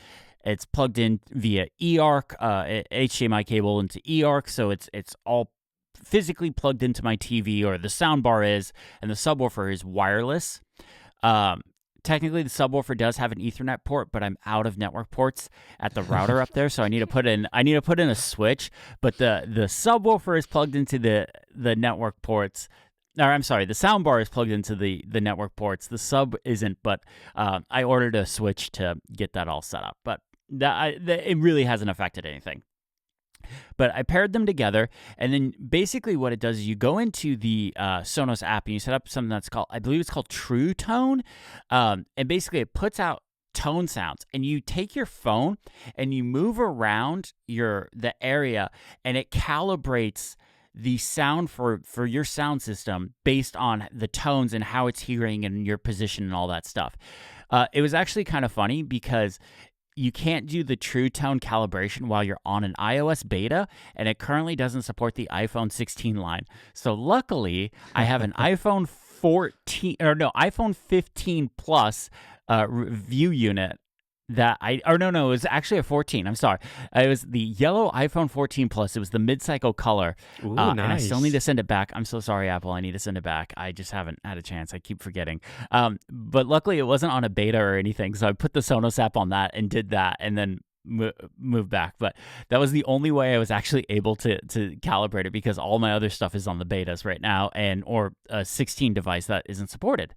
it's plugged in via eARC, HDMI cable into eARC. So it's all physically plugged into my TV, or the soundbar is, and the subwoofer is wireless. Technically, the subwoofer does have an Ethernet port, but I'm out of network ports at the router up there, so I need to put in a switch. But the subwoofer is plugged into the network ports. Or I'm sorry, the soundbar is plugged into the network ports. The sub isn't, but I ordered a switch to get that all set up. But it really hasn't affected anything. But I paired them together, and then basically what it does is you go into the Sonos app and you set up something that's called, I believe it's called True Tone, and basically it puts out tone sounds, and you take your phone and you move around the area, and it calibrates the sound for your sound system based on the tones and how it's hearing and your position and all that stuff. It was actually kind of funny because you can't do the True Tone calibration while you're on an iOS beta, and it currently doesn't support the iPhone 16 line. So luckily, I have an iPhone 15 Plus view unit it was actually a 14. I'm sorry. It was the yellow iPhone 14 Plus. It was the mid-cycle color. Ooh, nice. And I still need to send it back. I'm so sorry, Apple. I need to send it back. I just haven't had a chance. I keep forgetting. But luckily, it wasn't on a beta or anything. So I put the Sonos app on that and did that, and then moved back. But that was the only way I was actually able to calibrate it, because all my other stuff is on the betas right now, or a 16 device that isn't supported.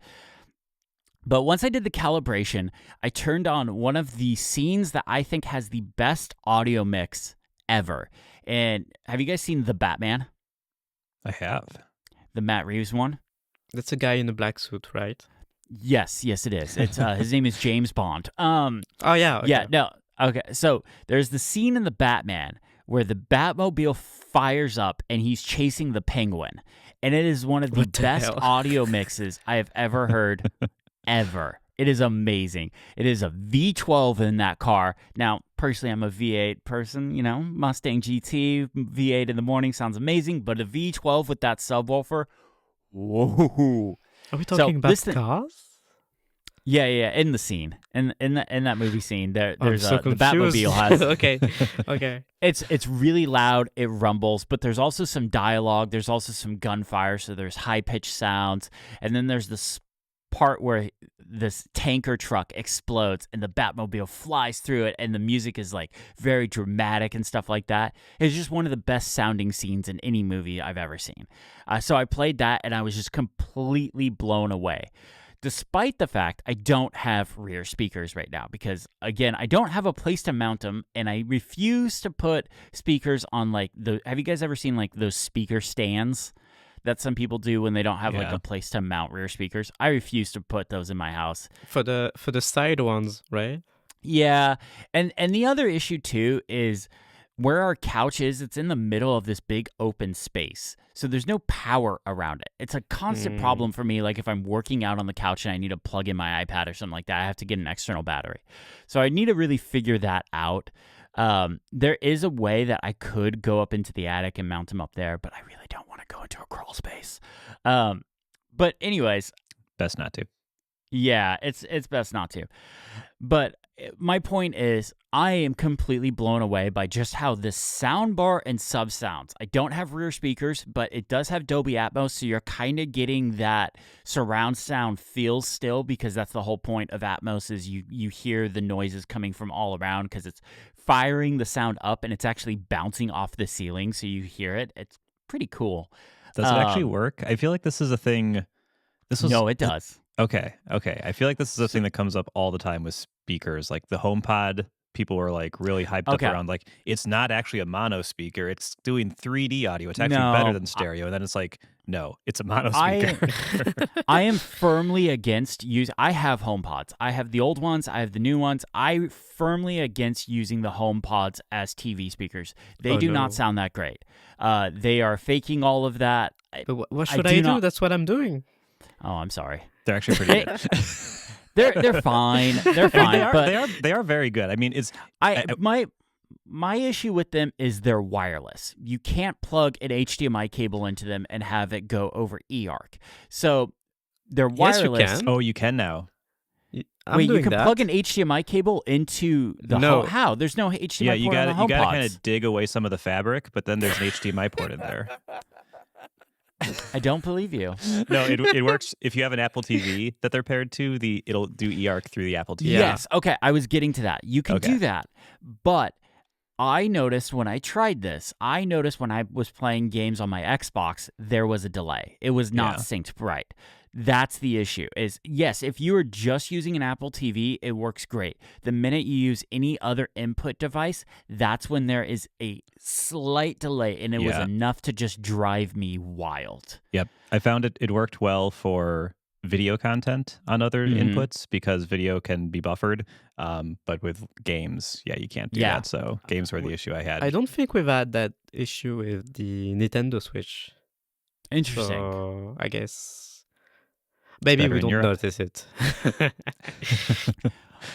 But once I did the calibration, I turned on one of the scenes that I think has the best audio mix ever. And have you guys seen The Batman? I have. The Matt Reeves one? That's a guy in a black suit, right? Yes, it is. It's his name is James Bond. Oh, yeah. Okay. Yeah, no. Okay, so there's the scene in The Batman where the Batmobile fires up and he's chasing the Penguin. And it is one of the best audio mixes I have ever heard. Ever. It is amazing. It is a V12 in that car. Now, personally, I'm a V8 person, Mustang GT, V8 in the morning sounds amazing, but a V12 with that subwoofer, whoa. Are we talking about cars? Yeah, in the scene. In that movie scene, there's the Batmobile has Okay. It's really loud, it rumbles, but there's also some dialogue, there's also some gunfire, so there's high-pitched sounds, and then there's this part where this tanker truck explodes and the Batmobile flies through it, and the music is like very dramatic and stuff like that. It's just one of the best sounding scenes in any movie I've ever seen. So I played that and I was just completely blown away. Despite the fact I don't have rear speakers right now, because again, I don't have a place to mount them, and I refuse to put speakers on have you guys ever seen like those speaker stands that some people do when they don't have like a place to mount rear speakers? I refuse to put those in my house. For the side ones, right? Yeah. And the other issue too is where our couch is, it's in the middle of this big open space. So there's no power around it. It's a constant problem for me. Like if I'm working out on the couch and I need to plug in my iPad or something like that, I have to get an external battery. So I need to really figure that out. There is a way that I could go up into the attic and mount them up there, but I really don't want to go into a crawl space. But anyways, Best not to. yeah, it's best not to. But my point is, I am completely blown away by just how this soundbar and sub sounds. I don't have rear speakers, but it does have Dolby Atmos, so you're kind of getting that surround sound feel still, because that's the whole point of Atmos is you hear the noises coming from all around because it's firing the sound up and it's actually bouncing off the ceiling, so you hear it. It's pretty cool. Does it actually work? I feel like this is a thing. No, it does. Okay. I feel like this is a thing that comes up all the time with speakers. Like the HomePod, people were like really hyped up around like, it's not actually a mono speaker. It's doing 3D audio. It's actually better than stereo. And then it's like, no, it's a mono speaker. I am firmly against I have HomePods. I have the old ones. I have the new ones. I firmly against using the HomePods as TV speakers. They do not sound that great. They are faking all of that. But what should I do? That's what I'm doing. Oh, I'm sorry. They're actually pretty good. They're fine. They're fine. They are very good. I mean, it's my issue with them is they're wireless. You can't plug an HDMI cable into them and have it go over eARC. So they're wireless. Yes, you can. Oh, you can now. Wait, you can plug an HDMI cable into the how? There's no HDMI port on the HomePods. You gotta kind of dig away some of the fabric, but then there's an HDMI port in there. I don't believe you. No, it works if you have an Apple TV that they're paired to. It'll do eARC through the Apple TV. Yes. Okay. I was getting to that. You can do that, but I noticed when I tried this. I noticed when I was playing games on my Xbox, there was a delay. It was not synced right. That's the issue. Is yes, if you are just using an Apple TV, it works great. The minute you use any other input device, that's when there is a slight delay, and it was enough to just drive me wild. Yep. I found it worked well for video content on other inputs because video can be buffered. But with games, you can't do that. So games were the issue I had. I don't think we've had that issue with the Nintendo Switch. Interesting. So I guess maybe we don't notice it.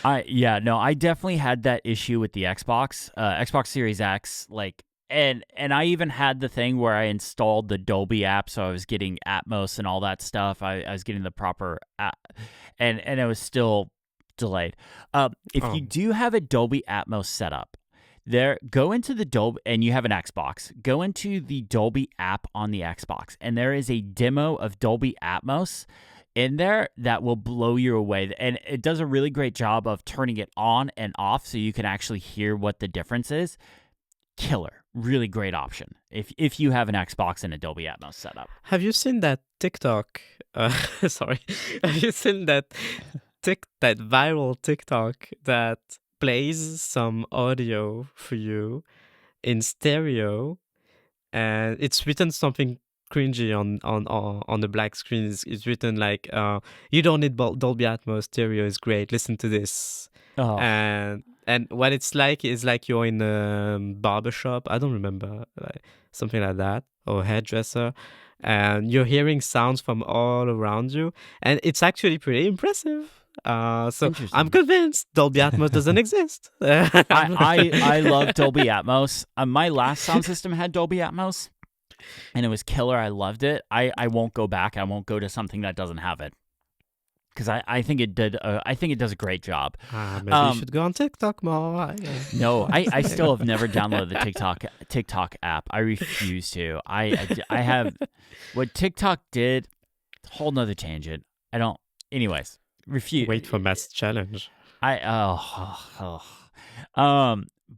I definitely had that issue with the Xbox Series X, and I even had the thing where I installed the Dolby app, so I was getting Atmos and all that stuff. I was getting the proper app, and it was still delayed. If you do have a Dolby Atmos setup, go into the Dolby, and you have an Xbox, go into the Dolby app on the Xbox, and there is a demo of Dolby Atmos in there that will blow you away. And it does a really great job of turning it on and off so you can actually hear what the difference is. Killer. Really great option if you have an Xbox and a Dolby Atmos setup. Have you seen that TikTok? Sorry. Have you seen that that viral TikTok that plays some audio for you in stereo, and it's written something cringy on the black screen. It's written like, you don't need Dolby Atmos, stereo is great, listen to this. And what it's like is like you're in a barbershop, I don't remember, something like that, or hairdresser, and you're hearing sounds from all around you, and it's actually pretty impressive. So I'm convinced Dolby Atmos doesn't exist. I love Dolby Atmos. My last sound system had Dolby Atmos, and it was killer. I loved it. I won't go back. I won't go to something that doesn't have it, because I think it did. I think it does a great job. Maybe you should go on TikTok more. No, I still have never downloaded the TikTok app. I refuse to. I have what TikTok did. Whole nother tangent. I don't. Anyways, refuse. Wait for Matt's challenge.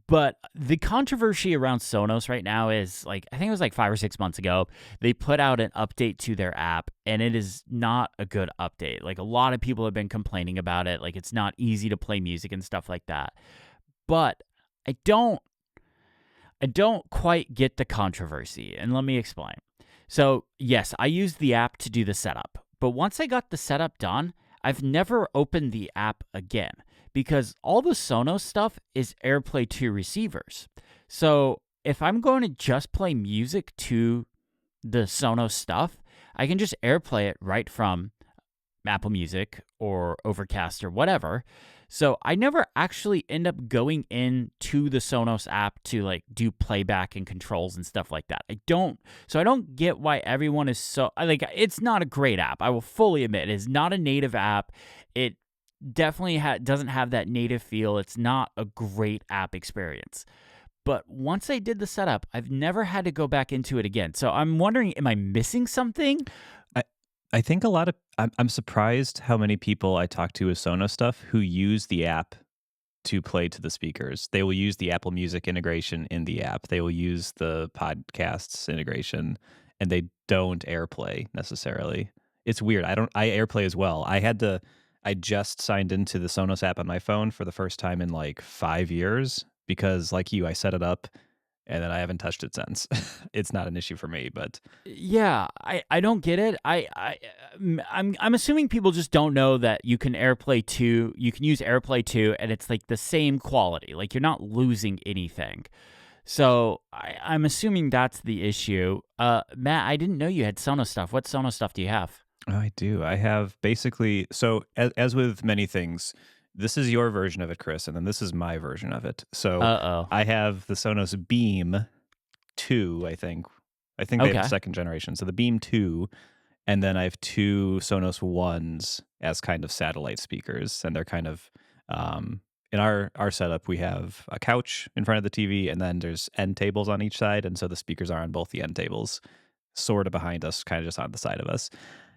But the controversy around Sonos right now is, like, I think it was like 5 or 6 months ago, they put out an update to their app, and it is not a good update. Like, a lot of people have been complaining about it. Like, it's not easy to play music and stuff like that. But I don't quite get the controversy, and let me explain. So, yes, I used the app to do the setup, but once I got the setup done, I've never opened the app again, because all the Sonos stuff is AirPlay 2 receivers. So if I'm going to just play music to the Sonos stuff, I can just AirPlay it right from Apple Music or Overcast or whatever. So I never actually end up going into the Sonos app to like do playback and controls and stuff like that. I don't get why everyone is so like, it's not a great app. I will fully admit it is not a native app. It definitely doesn't have that native feel. It's not a great app experience. But once I did the setup, I've never had to go back into it again. So I'm wondering, am I missing something? I think I'm surprised how many people I talk to with Sonos stuff who use the app to play to the speakers. They will use the Apple Music integration in the app. They will use the podcasts integration, and they don't AirPlay necessarily. It's weird. I AirPlay as well. I just signed into the Sonos app on my phone for the first time in like 5 years because, like you, I set it up and then I haven't touched it since. It's not an issue for me, but Yeah, I don't get it. I'm assuming people just don't know that you can use AirPlay 2 and it's like the same quality. Like you're not losing anything. So I'm assuming that's the issue. Matt, I didn't know you had Sonos stuff. What Sonos stuff do you have? Oh, I do. I have basically, so as with many things, this is your version of it, Chris, and then this is my version of it. So I have the Sonos Beam 2, I think. I think they have the second generation. So the Beam 2, and then I have two Sonos Ones as kind of satellite speakers, and they're kind of in our setup, we have a couch in front of the TV, and then there's end tables on each side, and so the speakers are on both the end tables, sort of behind us, kind of just on the side of us.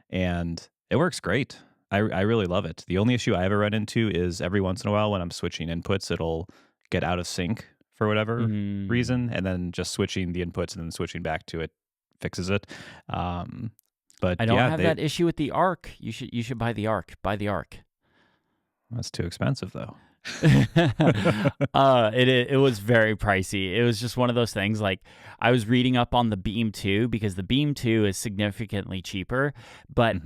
And it works great. I really love it. The only issue I ever run into is every once in a while when I'm switching inputs, it'll get out of sync for whatever reason, and then just switching the inputs and then switching back to it fixes it. But I don't have that issue with the Arc. You should buy the Arc. Buy the Arc. That's too expensive though. It was very pricey. It was just one of those things. Like I was reading up on the Beam 2 because the Beam 2 is significantly cheaper, but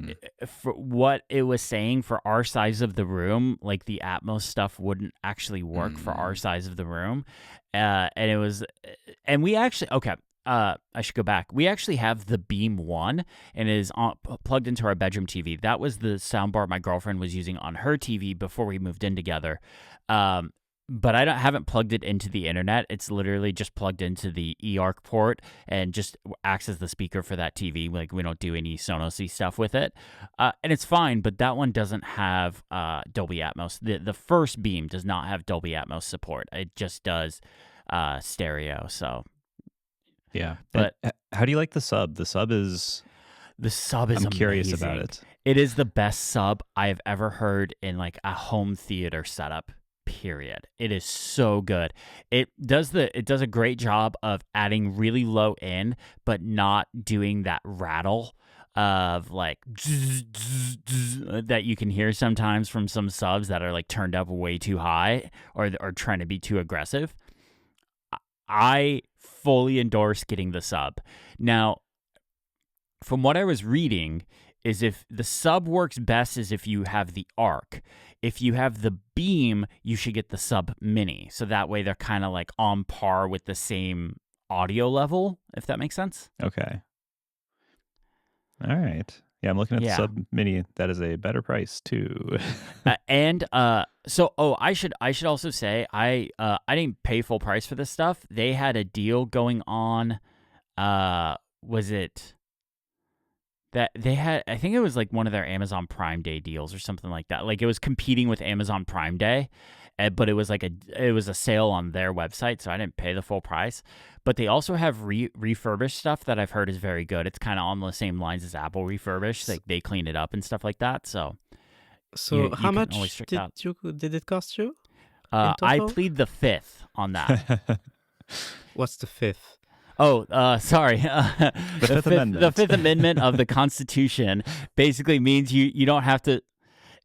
for what it was saying for our size of the room, like the Atmos stuff wouldn't actually work for our size of the room. And we actually, I should go back. We actually have the Beam 1 and it is plugged into our bedroom TV. That was the soundbar my girlfriend was using on her TV before we moved in together. But I haven't plugged it into the internet. It's literally just plugged into the eARC port and just acts as the speaker for that TV. Like we don't do any Sonos-y stuff with it. And it's fine, but that one doesn't have Dolby Atmos. The first Beam does not have Dolby Atmos support. It just does stereo, so... Yeah, but how do you like the sub? The sub is amazing. Curious about it. It is the best sub I have ever heard in like a home theater setup. Period. It is so good. It does a great job of adding really low end, but not doing that rattle of like that you can hear sometimes from some subs that are like turned up way too high or trying to be too aggressive. I fully endorse getting the sub. Now, from what I was reading, is if the sub works best is if you have the Arc. If you have the Beam, you should get the Sub Mini. So that way they're kind of like on par with the same audio level, if that makes sense. Okay. All right. Yeah, I'm looking at the Sub Mini. That is a better price too. I should also say I didn't pay full price for this stuff. They had a deal going on. Was it that they had? I think it was like one of their Amazon Prime Day deals or something like that. Like it was competing with Amazon Prime Day, but it was like a sale on their website, so I didn't pay the full price. But they also have refurbished stuff that I've heard is very good. It's kind of on the same lines as Apple refurbished. Like they clean it up and stuff like that. So how much did it cost you? I plead the fifth on that. What's the fifth? Oh, sorry. The Fifth Amendment. The Fifth Amendment of the Constitution basically means you don't have to.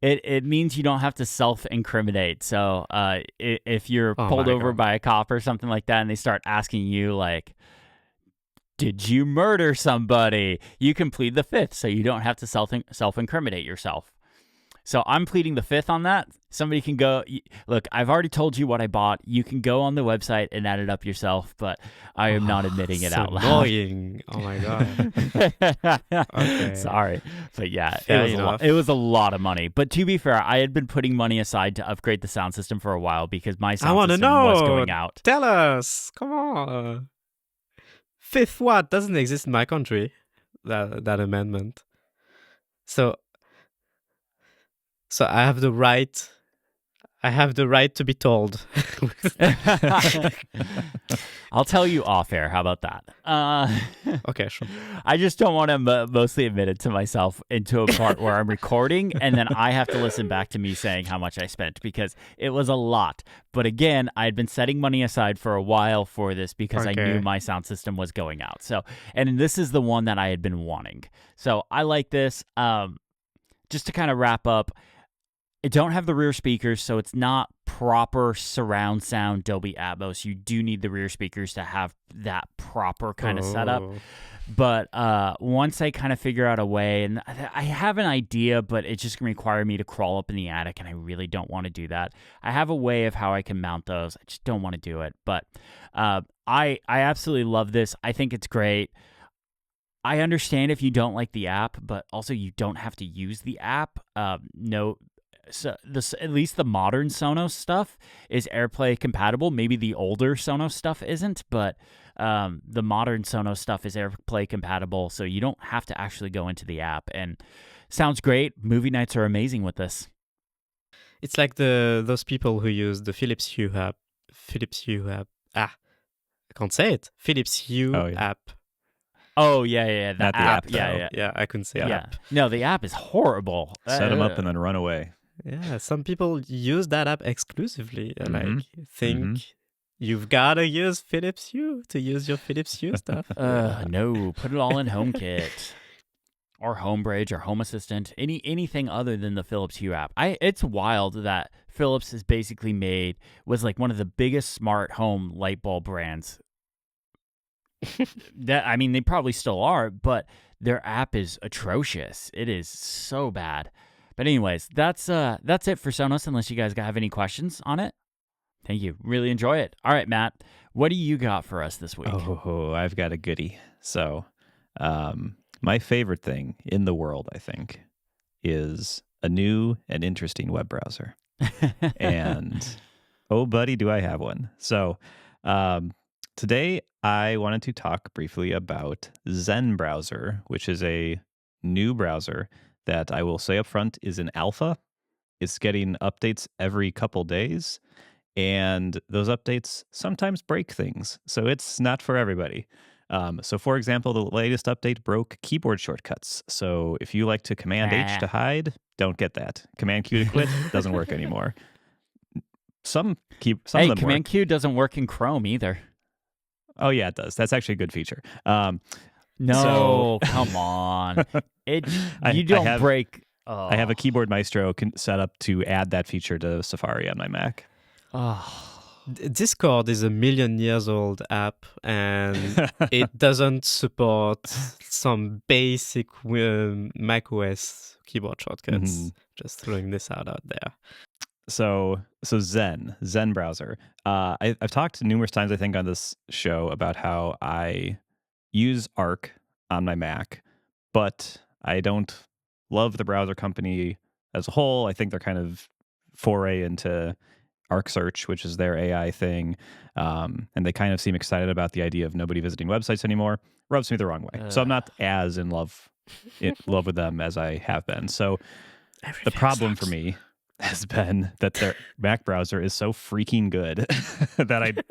It means you don't have to self-incriminate. So if you're pulled over by a cop or something like that and they start asking you like, did you murder somebody? You can plead the fifth so you don't have to self-incriminate yourself. So I'm pleading the fifth on that. Somebody can go look. I've already told you what I bought. You can go on the website and add it up yourself, but I am not admitting it so out loud. Annoying. Oh my god. Okay. Sorry, but yeah, Fair it enough. was a lot of money. But to be fair, I had been putting money aside to upgrade the sound system for a while because my sound wanna system was know. going out. Tell us. Come on. Fifth what doesn't exist in my country. That amendment. So I have the right. I have the right to be told. I'll tell you off air. How about that? Okay, sure. I just don't want to mostly admit it to myself into a part where I'm recording and then I have to listen back to me saying how much I spent because it was a lot. But again, I had been setting money aside for a while for this because I knew Okay. my sound system was going out. So, and this is the one that I had been wanting. So I like this. Just to kind of wrap up, I don't have the rear speakers, so it's not proper surround sound Dolby Atmos. You do need the rear speakers to have that proper kind of setup. Oh. But once I kind of figure out a way, and I have an idea, but it's just going to require me to crawl up in the attic, and I really don't want to do that. I have a way of how I can mount those. I just don't want to do it. But I absolutely love this. I think it's great. I understand if you don't like the app, but also you don't have to use the app. So at least the modern Sonos stuff is AirPlay compatible. Maybe the older Sonos stuff isn't, but the modern Sonos stuff is AirPlay compatible, so you don't have to actually go into the app. And sounds great. Movie nights are amazing with this. It's like those people who use the Philips Hue app. I can't say it. Philips Hue app. Oh yeah, Not the app, though. Yeah, I couldn't say yeah. app. No, the app is horrible. Set them up and then run away. Yeah, some people use that app exclusively. And Mhm. think you've got to use Philips Hue to use your Philips Hue stuff. No, put it all in HomeKit or HomeBridge or Home Assistant, anything other than the Philips Hue app. It's wild that Philips is basically was like one of the biggest smart home light bulb brands. They probably still are, but their app is atrocious. It is so bad. But anyways, that's it for Sonos, unless you guys have any questions on it. Thank you. Really enjoy it. All right, Matt, what do you got for us this week? Oh, I've got a goodie. So, my favorite thing in the world, I think, is a new and interesting web browser. And, oh, buddy, do I have one. So, today I wanted to talk briefly about Zen Browser, which is a new browser that I will say up front is an alpha. It's getting updates every couple days, and those updates sometimes break things. So it's not for everybody. So for example, the latest update broke keyboard shortcuts. So if you like to Command H to hide, don't get that. Command Q to quit doesn't work anymore. Some of them Command work. Q doesn't work in Chrome either. Oh yeah, it does. That's actually a good feature. No, come on. You don't break. I have a Keyboard Maestro set up to add that feature to Safari on my Mac. Discord is a 1,000,000 years old app, and it doesn't support some basic macOS keyboard shortcuts. Mm-hmm. Just throwing this out there. So Zen Browser. I've talked numerous times, I think, on this show about how I use Arc on my Mac, but I don't love the browser company as a whole. I think they're kind of foray into Arc Search, which is their AI thing, and they kind of seem excited about the idea of nobody visiting websites anymore. Rubs me the wrong way. So I'm not as in love with them as I have been. So the problem for me has been that their Mac browser is so freaking good that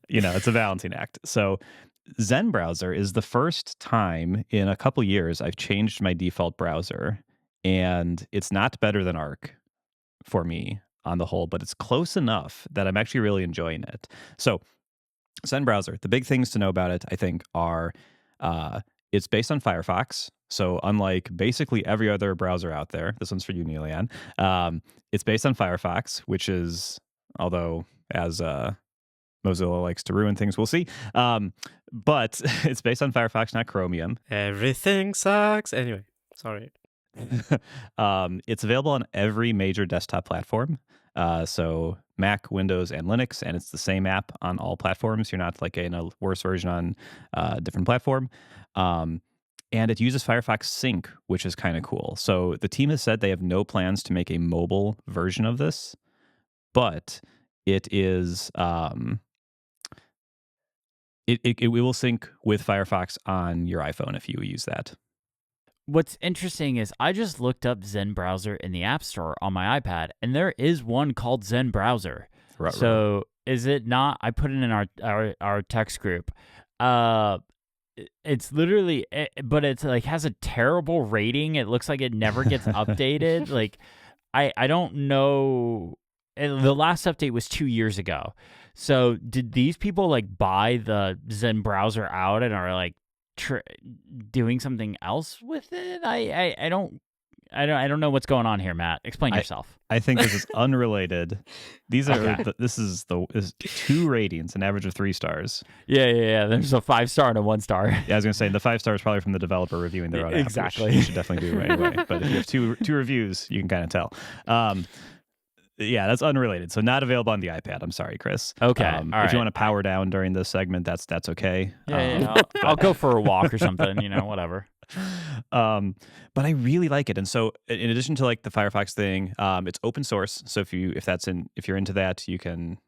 it's a balancing act. So Zen Browser is the first time in a couple years I've changed my default browser, and it's not better than Arc for me on the whole, but it's close enough that I'm actually really enjoying it. So Zen Browser, the big things to know about it, I think, are it's based on Firefox. So unlike basically every other browser out there, this one's for you, Neil-Yan, it's based on Firefox, which is, although as Mozilla likes to ruin things, we'll see. But it's based on Firefox, not Chromium. Everything sucks. Anyway, sorry. It's available on every major desktop platform. So Mac, Windows, and Linux, and it's the same app on all platforms. You're not like in a worse version on a different platform. And it uses Firefox Sync, which is kind of cool. So the team has said they have no plans to make a mobile version of this, but it is it will sync with Firefox on your iPhone if you use that. What's interesting is I just looked up Zen Browser in the App Store on my iPad, and there is one called Zen Browser. Right. So is it not? I put it in our text group. It's literally, but it's like has a terrible rating. It looks like it never gets updated. Like I don't know. The last update was 2 years ago. So did these people like buy the Zen Browser out and are like doing something else with it? I don't know what's going on here, Matt. Explain yourself. I think this is unrelated. These are Okay. this is 2 ratings, an average of 3 stars. Yeah. There's a 5-star and a 1-star. Yeah, I was gonna say the 5 stars probably from the developer reviewing their own app, Exactly. which you should definitely do right away. But if you have two reviews, you can kind of tell. Yeah, that's unrelated. So not available on the iPad. I'm sorry, Chris. Okay, If all right. you want to power down during this segment, that's okay. Yeah. I'll go for a walk or something. Whatever. But I really like it. And so in addition to like the Firefox thing, it's open source. So if you're into that, you can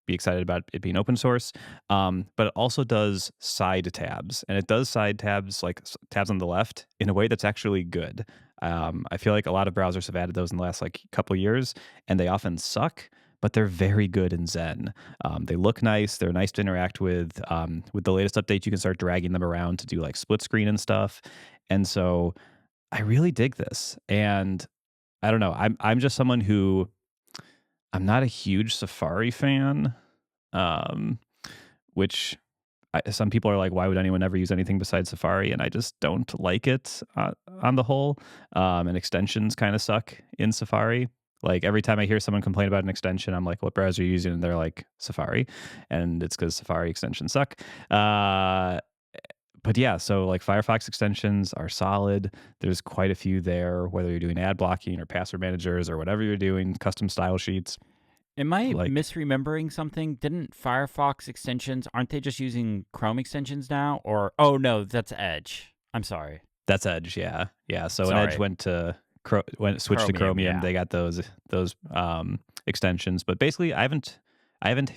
be excited about it being open source. But it also does side tabs, and it does side tabs like tabs on the left in a way that's actually good. I feel like a lot of browsers have added those in the last like couple years, and they often suck, but they're very good in Zen. They look nice. They're nice to interact with. With the latest update, you can start dragging them around to do like split screen and stuff. And so I really dig this. And I don't know. I'm just someone who I'm not a huge Safari fan, which some people are like, why would anyone ever use anything besides Safari? And I just don't like it on the whole. And extensions kind of suck in Safari. Like every time I hear someone complain about an extension, I'm like, what browser are you using? And they're like, Safari. And it's because Safari extensions suck. But yeah, so like Firefox extensions are solid. There's quite a few there, whether you're doing ad blocking or password managers or whatever you're doing, custom style sheets. Am I Like- misremembering something? Didn't Firefox extensions, aren't they just using Chrome extensions now? Or, oh no, that's Edge. I'm sorry. That's Edge, yeah. Yeah, so when Sorry. Edge switched to Chromium, Chromium, yeah. they got those extensions. But basically, I haven't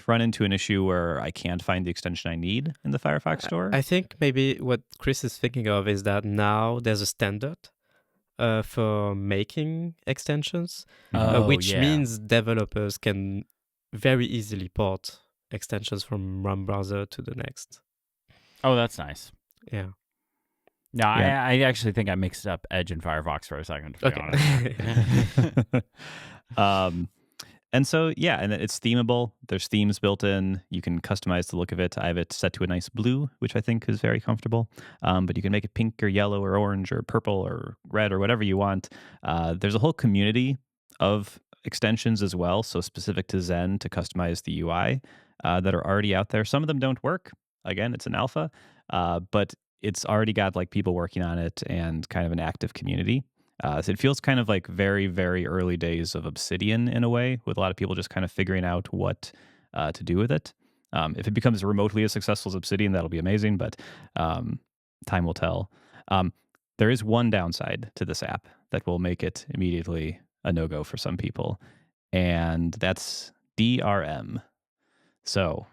run into an issue where I can't find the extension I need in the Firefox store. I think maybe what Chris is thinking of is that now there's a standard for making extensions, which yeah. means developers can very easily port extensions from one browser to the next. Oh, that's nice. Yeah. No, Yeah. I actually think I mixed up Edge and Firefox for a second. To be honest. And so, yeah, and it's themable. There's themes built in. You can customize the look of it. I have it set to a nice blue, which I think is very comfortable. But you can make it pink or yellow or orange or purple or red or whatever you want. There's a whole community of extensions as well, so specific to Zen to customize the UI that are already out there. Some of them don't work. Again, it's an alpha, but it's already got like people working on it and kind of an active community. So it feels kind of like very, very early days of Obsidian in a way, with a lot of people just kind of figuring out what to do with it. If it becomes remotely as successful as Obsidian, that'll be amazing, but time will tell. There is one downside to this app that will make it immediately a no-go for some people, and that's DRM. So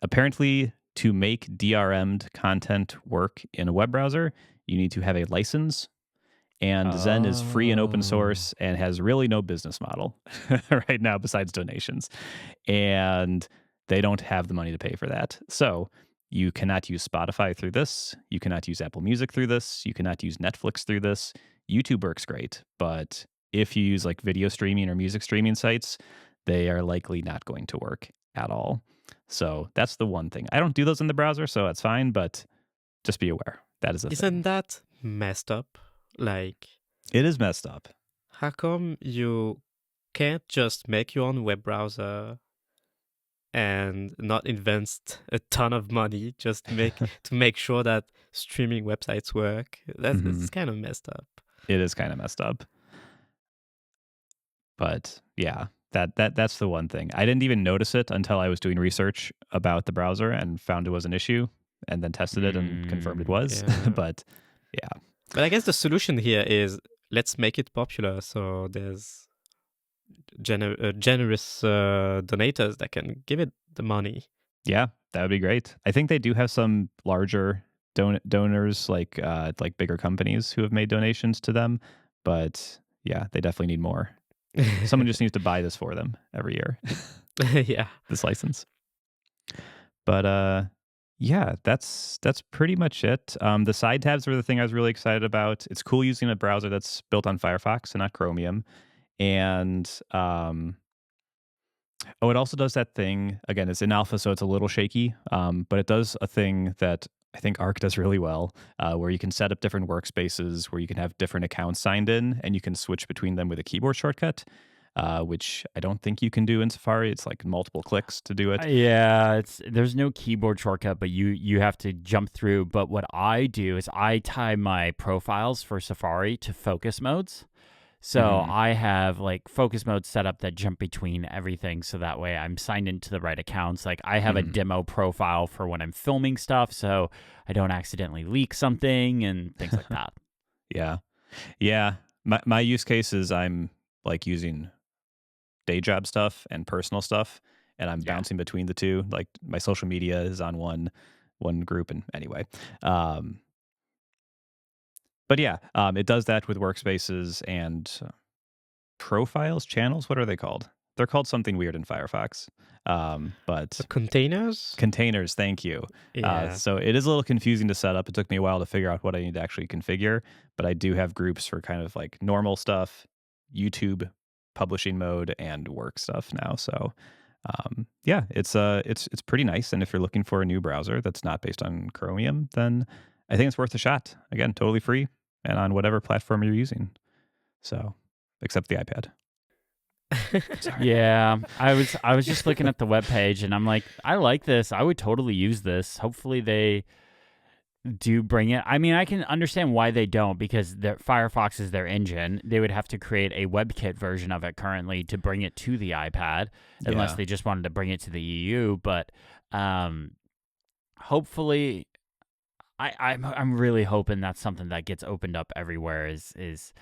apparently, to make DRM'd content work in a web browser, you need to have a license. And Zen is free and open source and has really no business model right now besides donations. And they don't have the money to pay for that. So you cannot use Spotify through this. You cannot use Apple Music through this. You cannot use Netflix through this. YouTube works great. But if you use like video streaming or music streaming sites, they are likely not going to work at all. So that's the one thing. I don't do those in the browser, so that's fine. But just be aware. That is a thing. Isn't that messed up? Like, It is messed up. how come you can't just make your own web browser and not invest a ton of money just to make sure that streaming websites work? That's kind of messed up. It is kind of messed up. But yeah, that's the one thing. I didn't even notice it until I was doing research about the browser and found it was an issue, and then tested it and confirmed it was. Yeah. But yeah, But I guess the solution here is let's make it popular so there's generous donators that can give it the money. yeah, that would be great. I think they do have some larger donors, like bigger companies who have made donations to them. But yeah, they definitely need more. Someone just needs to buy this for them every year. Yeah. This license. But yeah, that's pretty much it. The side tabs were the thing I was really excited about. It's cool using a browser that's built on Firefox and not Chromium. And it also does that thing. Again, it's in alpha, so it's a little shaky. But it does a thing that I think Arc does really well, where you can set up different workspaces where you can have different accounts signed in, and you can switch between them with a keyboard shortcut, which I don't think you can do in Safari. It's like multiple clicks to do it. Yeah, there's no keyboard shortcut, but you have to jump through. But what I do is I tie my profiles for Safari to focus modes. So I have like focus modes set up that jump between everything, so that way I'm signed into the right accounts. Like I have a demo profile for when I'm filming stuff, so I don't accidentally leak something and things like that. Yeah. My use case is I'm like using day job stuff and personal stuff, and I'm bouncing between the two. Like my social media is on one group, and anyway. But yeah, it does that with workspaces and profiles, channels. What are they called? They're called something weird in Firefox. But The containers? containers, thank you. Yeah. So it is a little confusing to set up. It took me a while to figure out what I need to actually configure, but I do have groups for kind of like normal stuff, YouTube, publishing mode, and work stuff now. So yeah, it's pretty nice. And if you're looking for a new browser that's not based on Chromium, then I think it's worth a shot. Again, totally free and on whatever platform you're using. So, except the iPad. Yeah, I was just looking at the webpage and I'm like, I like this. I would totally use this. Hopefully they do bring it. I mean, I can understand why they don't, because Firefox is their engine. They would have to create a WebKit version of it currently to bring it to the iPad, unless they just wanted to bring it to the EU. But hopefully, I'm really hoping that's something that gets opened up everywhere. Is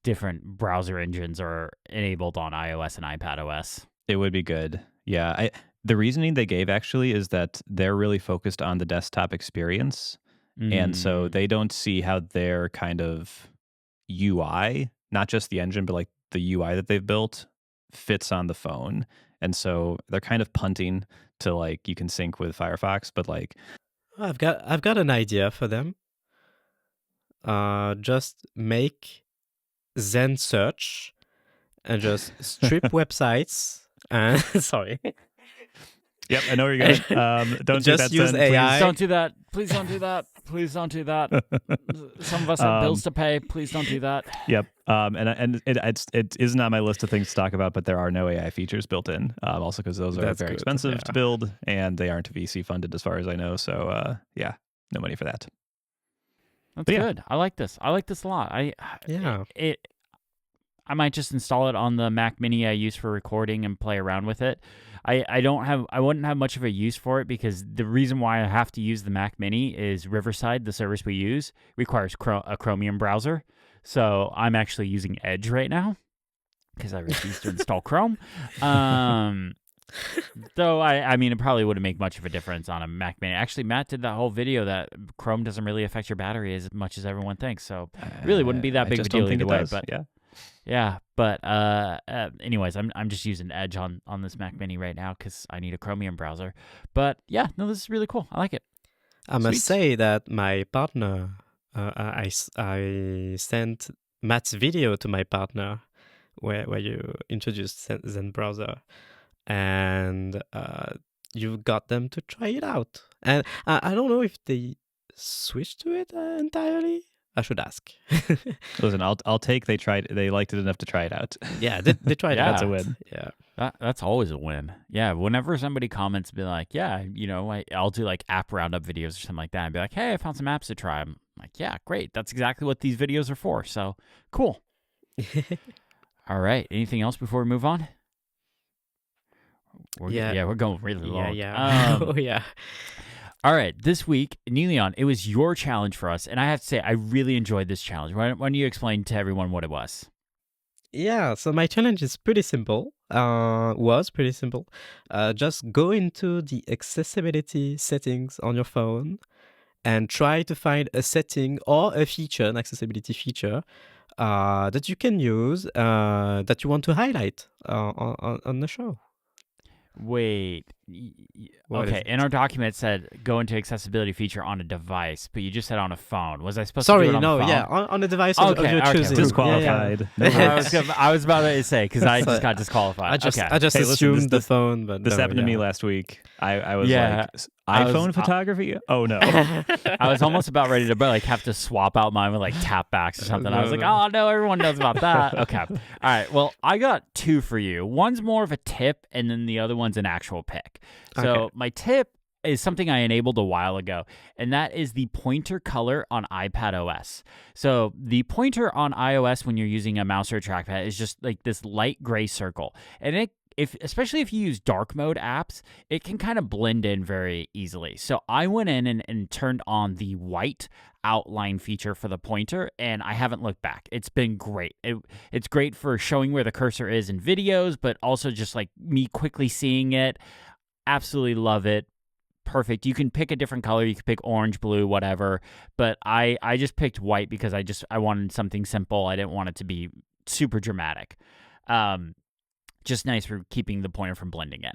different browser engines are enabled on iOS and iPadOS. It would be good. Yeah. The reasoning they gave actually is that they're really focused on the desktop experience. And so they don't see how their kind of UI, not just the engine, but like the UI that they've built, fits on the phone. And so they're kind of punting to like you can sync with Firefox, but like I've got an idea for them. Just make Zen search and just strip websites. And sorry. Yep, I know where you're going. Don't Just do that. use Zen, AI. Please don't do that. Please don't do that. Please don't do that. Some of us have bills to pay. Please don't do that. Yep. And it isn't on my list of things to talk about, but there are no AI features built in. Also because those are That's very good, expensive yeah. to build, and they aren't VC funded as far as I know. So yeah, no money for that. That's But yeah. good. I like this. I like this a lot. Yeah. I might just install it on the Mac Mini I use for recording and play around with it. I wouldn't have much of a use for it, because the reason why I have to use the Mac Mini is Riverside, the service we use, requires a Chromium browser. So I'm actually using Edge right now because I refuse to install Chrome. Though I mean, it probably wouldn't make much of a difference on a Mac Mini. Actually, Matt did that whole video that Chrome doesn't really affect your battery as much as everyone thinks. So it really wouldn't be that big of a deal either way. But yeah. But anyways, I'm just using Edge on this Mac Mini right now because I need a Chromium browser. But yeah, no, this is really cool. I like it. I must Sweet. say that my partner, I sent Matt's video to my partner where you introduced Zen browser, and you got them to try it out. And I don't know if they switched to it entirely. I should ask. Listen, I'll take they liked it enough to try it out. Yeah, they tried it Yeah. out. That's a win. Yeah. That's always a win. Yeah, whenever somebody comments, be like, yeah, I'll do like app roundup videos or something like that, and be like, hey, I found some apps to try. I'm like, yeah, great. That's exactly what these videos are for. So cool. All right. Anything else before we move on? We're going really long. Yeah. Oh, yeah. All right. This week, Neleon, it was your challenge for us. And I have to say, I really enjoyed this challenge. Why don't you explain to everyone what it was? Yeah, so my challenge is pretty simple. Was pretty simple. Just go into the accessibility settings on your phone and try to find a setting or a feature, an accessibility feature, that you can use, that you want to highlight on the show. Wait. What is Okay. it? In our document, it said go into accessibility feature on a device, but you just said on a phone. Was I supposed to do it on the phone? Yeah, on the device of Okay, your okay. choosing. Disqualified. No I was about to say, because I So, just got disqualified. I just Okay. I just Hey, listen, assumed the this- phone, but This no, happened to me yeah. last week. I was Yeah. like, I was- iPhone photography? Oh no. I was almost about ready to like have to swap out mine with like tap backs or something. I was like, No. oh no, everyone knows about that. Okay. All right. Well, I got two for you. One's more of a tip, and then the other one's an actual pick. So Okay. my tip is something I enabled a while ago, and that is the pointer color on iPad OS. So the pointer on iOS when you're using a mouse or a trackpad is just like this light gray circle, and especially if you use dark mode apps, it can kind of blend in very easily. So I went in and turned on the white outline feature for the pointer, and I haven't looked back. It's been great. It's great for showing where the cursor is in videos, but also just like me quickly seeing it. Absolutely love it. Perfect. You can pick a different color. You can pick orange, blue, whatever. But I just picked white because I wanted something simple. I didn't want it to be super dramatic. Just nice for keeping the pointer from blending in.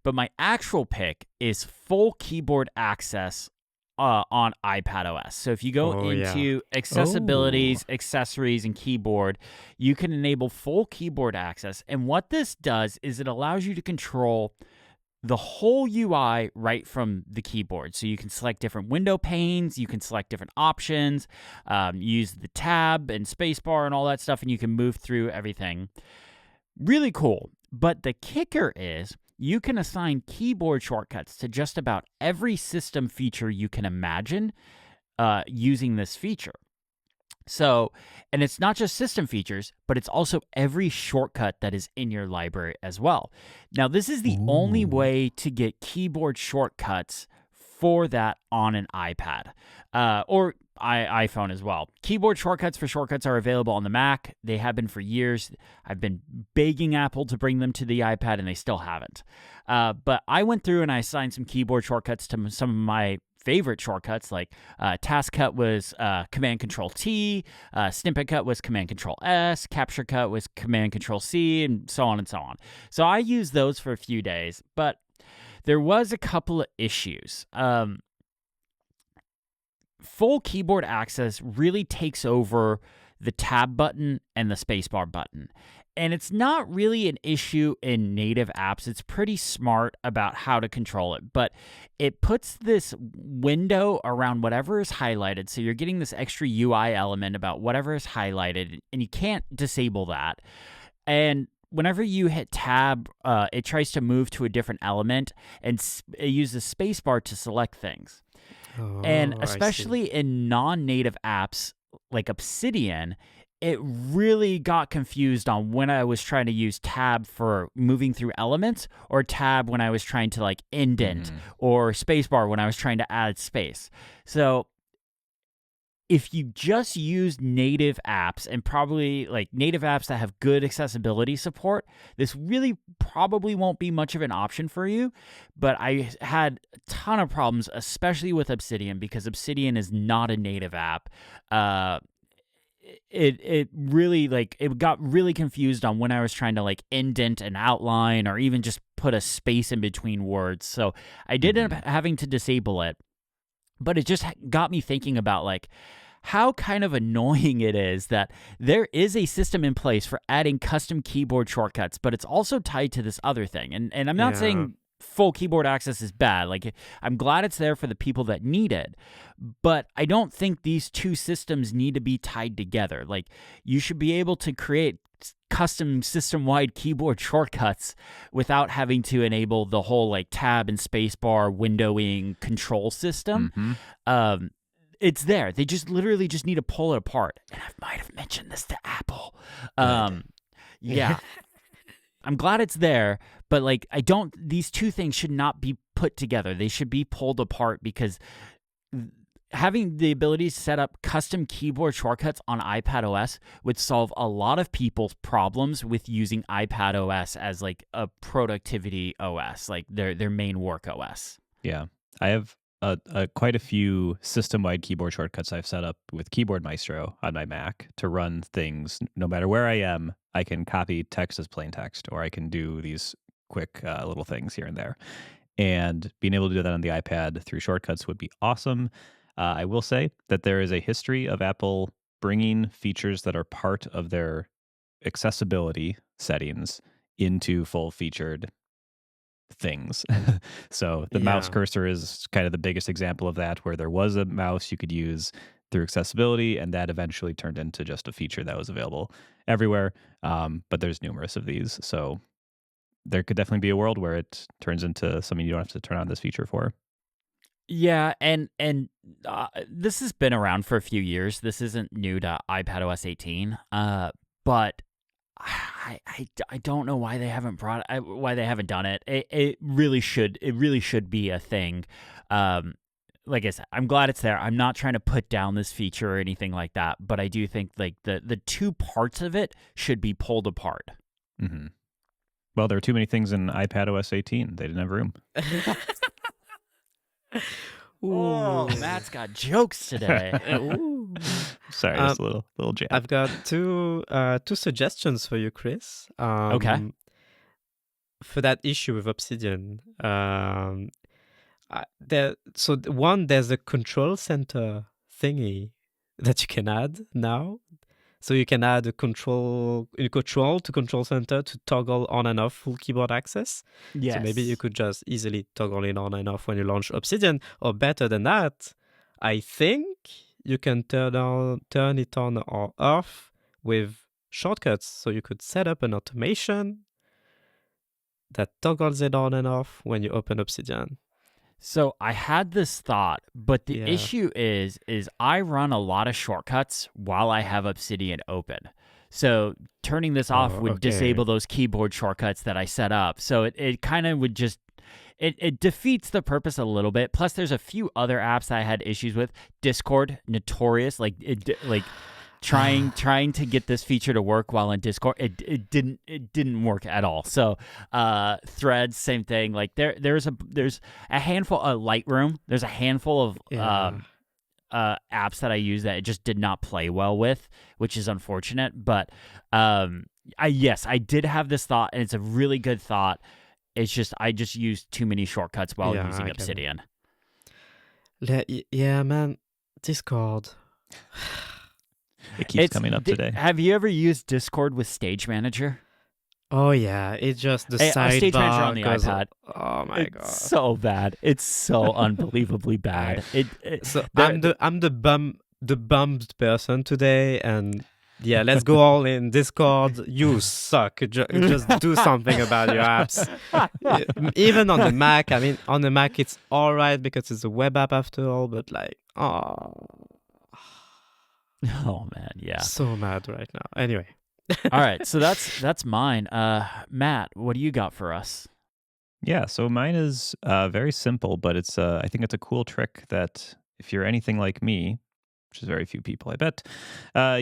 But my actual pick is full keyboard access on iPad OS. So if you go into accessibilities, accessories, and keyboard, you can enable full keyboard access. And what this does is it allows you to control the whole UI right from the keyboard. So you can select different window panes, you can select different options, use the tab and spacebar and all that stuff, and you can move through everything. Really cool. But the kicker is you can assign keyboard shortcuts to just about every system feature you can imagine using this feature. So, and it's not just system features, but it's also every shortcut that is in your library as well. Now, this is the only way to get keyboard shortcuts for that on an iPad or iPhone as well. Keyboard shortcuts for shortcuts are available on the Mac. They have been for years. I've been begging Apple to bring them to the iPad, and they still haven't. But I went through and I assigned some keyboard shortcuts to some of my favorite shortcuts, like Task Cut was Command Control T, Snippet Cut was Command Control S, Capture Cut was Command Control C, and so on and so on. So I used those for a few days, but there was a couple of issues. Full keyboard access really takes over the tab button and the spacebar button. And it's not really an issue in native apps. It's pretty smart about how to control it. But it puts this window around whatever is highlighted. So you're getting this extra UI element about whatever is highlighted, and you can't disable that. And whenever you hit tab, it tries to move to a different element and it uses spacebar to select things. And especially in non-native apps like Obsidian, it really got confused on when I was trying to use tab for moving through elements, or tab when I was trying to like indent, or spacebar when I was trying to add space. So if you just use native apps, and probably like native apps that have good accessibility support, this really probably won't be much of an option for you. But I had a ton of problems, especially with Obsidian, because Obsidian is not a native app. It really it got really confused on when I was trying to like indent an outline or even just put a space in between words. So I did end up having to disable it. But it just got me thinking about like how kind of annoying it is that there is a system in place for adding custom keyboard shortcuts, but it's also tied to this other thing. And I'm not saying full keyboard access is bad. Like, I'm glad it's there for the people that need it, but I don't think these two systems need to be tied together. Like, you should be able to create custom system-wide keyboard shortcuts without having to enable the whole like tab and spacebar windowing control system. it's there. They just literally just need to pull it apart. And I might have mentioned this to Apple. Yeah. I'm glad it's there, but like these two things should not be put together. They should be pulled apart because having the ability to set up custom keyboard shortcuts on iPadOS would solve a lot of people's problems with using iPadOS as like a productivity OS, like their main work OS. Yeah. I have quite a few system-wide keyboard shortcuts I've set up with Keyboard Maestro on my Mac to run things. No matter where I am, I can copy text as plain text, or I can do these quick little things here and there. And being able to do that on the iPad through shortcuts would be awesome. I will say that there is a history of Apple bringing features that are part of their accessibility settings into full-featured things. So the mouse Yeah. cursor is kind of the biggest example of that, where there was a mouse you could use through accessibility, and that eventually turned into just a feature that was available everywhere. But there's numerous of these, so there could definitely be a world where it turns into something you don't have to turn on this feature for. Yeah, and this has been around for a few years. This isn't new to iPadOS 18, but I don't know why they haven't why they haven't done it. It really should be a thing. Like I said, I'm glad it's there. I'm not trying to put down this feature or anything like that, but I do think like the two parts of it should be pulled apart. Mm-hmm. Well, there are too many things in iPadOS 18. They didn't have room. Oh, Matt's got jokes today. Ooh. Sorry, just a little jab. I've got two suggestions for you, Chris. Okay. For that issue with Obsidian, there's a control center thingy that you can add now. So you can add a control to control center to toggle on and off full keyboard access. Yes. So maybe you could just easily toggle it on and off when you launch Obsidian. Or better than that, I think you can turn it on or off with shortcuts. So you could set up an automation that toggles it on and off when you open Obsidian. So I had this thought, but the Yeah. issue is I run a lot of shortcuts while I have Obsidian open. So turning this off would okay. disable those keyboard shortcuts that I set up. So it kind of would just it defeats the purpose a little bit. Plus, there's a few other apps that I had issues with. Discord, notorious, trying to get this feature to work while in Discord, it didn't work at all. So Threads, same thing. Like there's a handful of Lightroom. There's a handful of apps that I use that it just did not play well with, which is unfortunate. But I did have this thought, and it's a really good thought. It's just I just used too many shortcuts while using Obsidian. Yeah, man, Discord. It keeps coming up today. Have you ever used Discord with Stage Manager? Oh yeah, it's just the sidebar. Stage Manager on the goes- iPad. Oh my god. It's so bad. It's so unbelievably bad. So there- I'm the bummed person today, and yeah, let's go all in. Discord, you suck. Just do something about your apps. Even on the Mac. I mean, on the Mac it's all right because it's a web app after all. But like, Oh man, yeah. so mad right now. Anyway. All right, so that's mine. Matt, what do you got for us? Yeah, so mine is very simple, but it's I think it's a cool trick that if you're anything like me, which is very few people, I bet,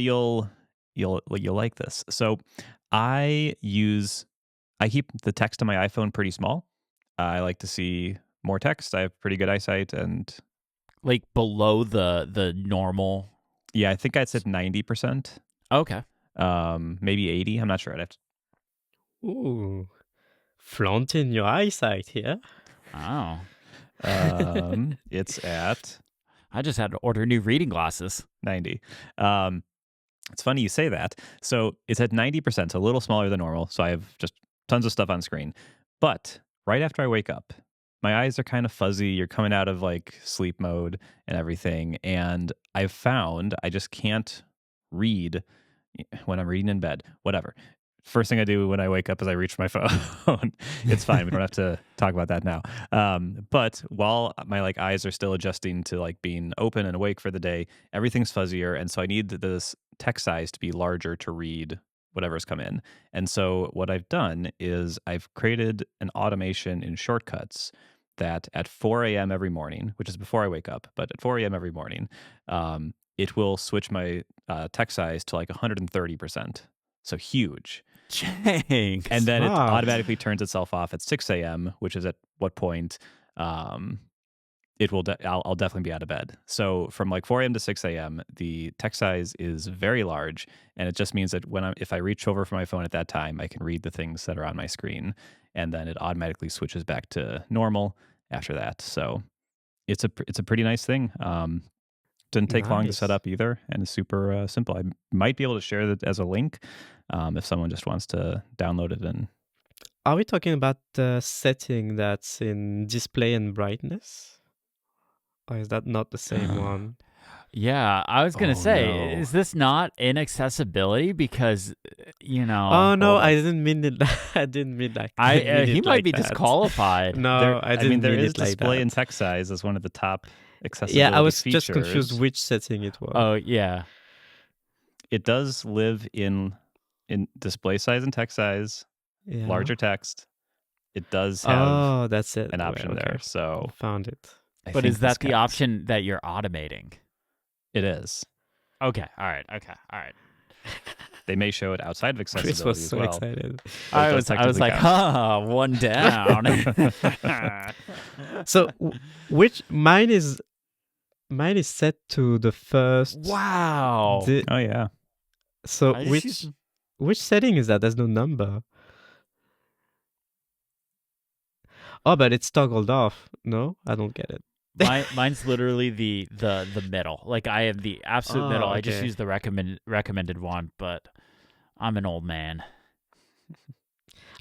you'll like this. So I keep the text on my iPhone pretty small. I like to see more text. I have pretty good eyesight, and Like below the normal. yeah, I think I said 90%, Okay. maybe 80. I'm not sure. I'd have to Ooh, flaunting your eyesight here. Oh, it's at I just had to order new reading glasses. 90. It's funny you say that. So it's at 90%, a little smaller than normal. So I have just tons of stuff on screen. But right after I wake up, my eyes are kind of fuzzy. You're coming out of like sleep mode and everything. And I've found I just can't read when I'm reading in bed, whatever. first thing I do when I wake up is I reach my phone. It's fine. We don't have to talk about that now. But while my like eyes are still adjusting to like being open and awake for the day, everything's fuzzier, and so I need this text size to be larger to read whatever's come in. And so what I've done is I've created an automation in Shortcuts that at 4 a.m. every morning, which is before I wake up, but at 4 a.m. every morning, it will switch my text size to like 130%. So huge. Jinx. And then it Smart. automatically turns itself off at 6 a.m., which is at what point it will. I'll definitely be out of bed. So from like 4 a.m. to 6 a.m., the text size is very large, and it just means that if I reach over for my phone at that time, I can read the things that are on my screen, and then it automatically switches back to normal after that. So it's a pretty nice thing. Didn't take long to set Nice. up either, and it's super simple. I might be able to share that as a link if someone just wants to download it. And Are we talking about the setting that's in display and brightness? Or is that not the same one? Yeah, I was gonna Oh, say, no. is this not inaccessibility? Because Oh no, hold on. I didn't mean it. I didn't mean like he might be disqualified. No, I didn't there mean is it like display that. and text size as one of the top accessibility Yeah, I was features. just confused which setting it was. Oh yeah, It does live in display size and text size, Yeah. larger text. It does have Oh, that's it. an option Okay. there. So Found it. I but think is that this the counts. option that you're automating? It is. Okay, all right. They may show it outside of Chris accessibility was as so well. excited. but it I does was technically like, count. one down. So mine is set to the first. Wow. Oh yeah. So I just used- which setting is that? There's no number. Oh, but it's toggled off. No, I don't get it. mine's literally the middle. Like I have the absolute Oh, middle. I just okay. use the recommended one, but I'm an old man.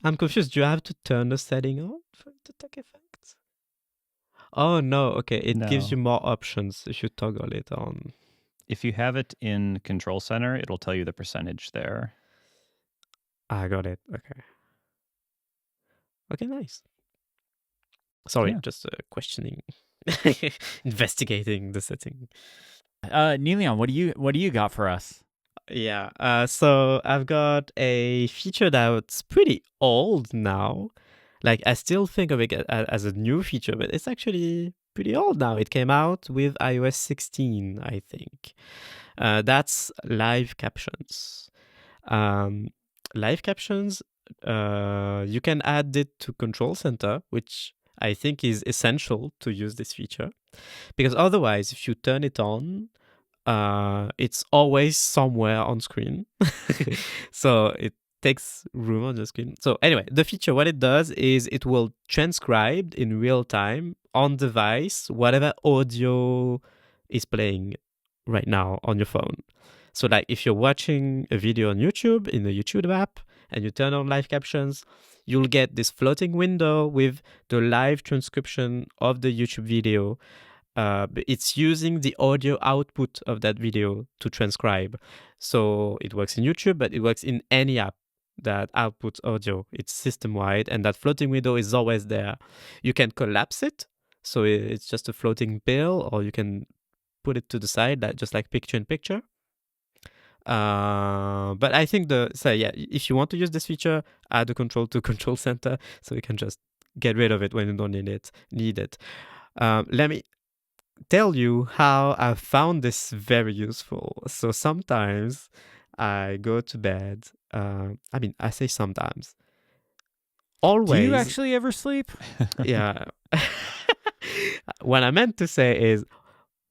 I'm confused. Do you have to turn the setting on for it to take effect? Oh no. Okay, it gives No. you more options if you toggle it on. If you have it in Control Center, it'll tell you the percentage there. I got it. Okay. Okay, nice. Sorry, Yeah. just questioning, investigating the setting. Neleon, what do you got for us? Yeah. So I've got a feature that's pretty old now. Like I still think of it as a new feature, but it's actually pretty old now. It came out with iOS 16, I think. That's live captions. Live captions, you can add it to Control Center, which I think is essential to use this feature. Because otherwise, if you turn it on, it's always somewhere on screen. So it takes room on the screen. So anyway, the feature, what it does is it will transcribe in real time on device whatever audio is playing right now on your phone. So like if you're watching a video on YouTube in the YouTube app and you turn on live captions, you'll get this floating window with the live transcription of the YouTube video. It's using the audio output of that video to transcribe. So it works in YouTube, but it works in any app that outputs audio. It's system-wide, and that floating window is always there. You can collapse it, so it's just a floating bill, or you can put it to the side, just like picture-in-picture. But I think if you want to use this feature, add a control to Control Center, so you can just get rid of it when you don't need it. Let me tell you how I found this very useful. So sometimes I go to bed. I say sometimes. Always. Do you actually ever sleep? Yeah. What I meant to say is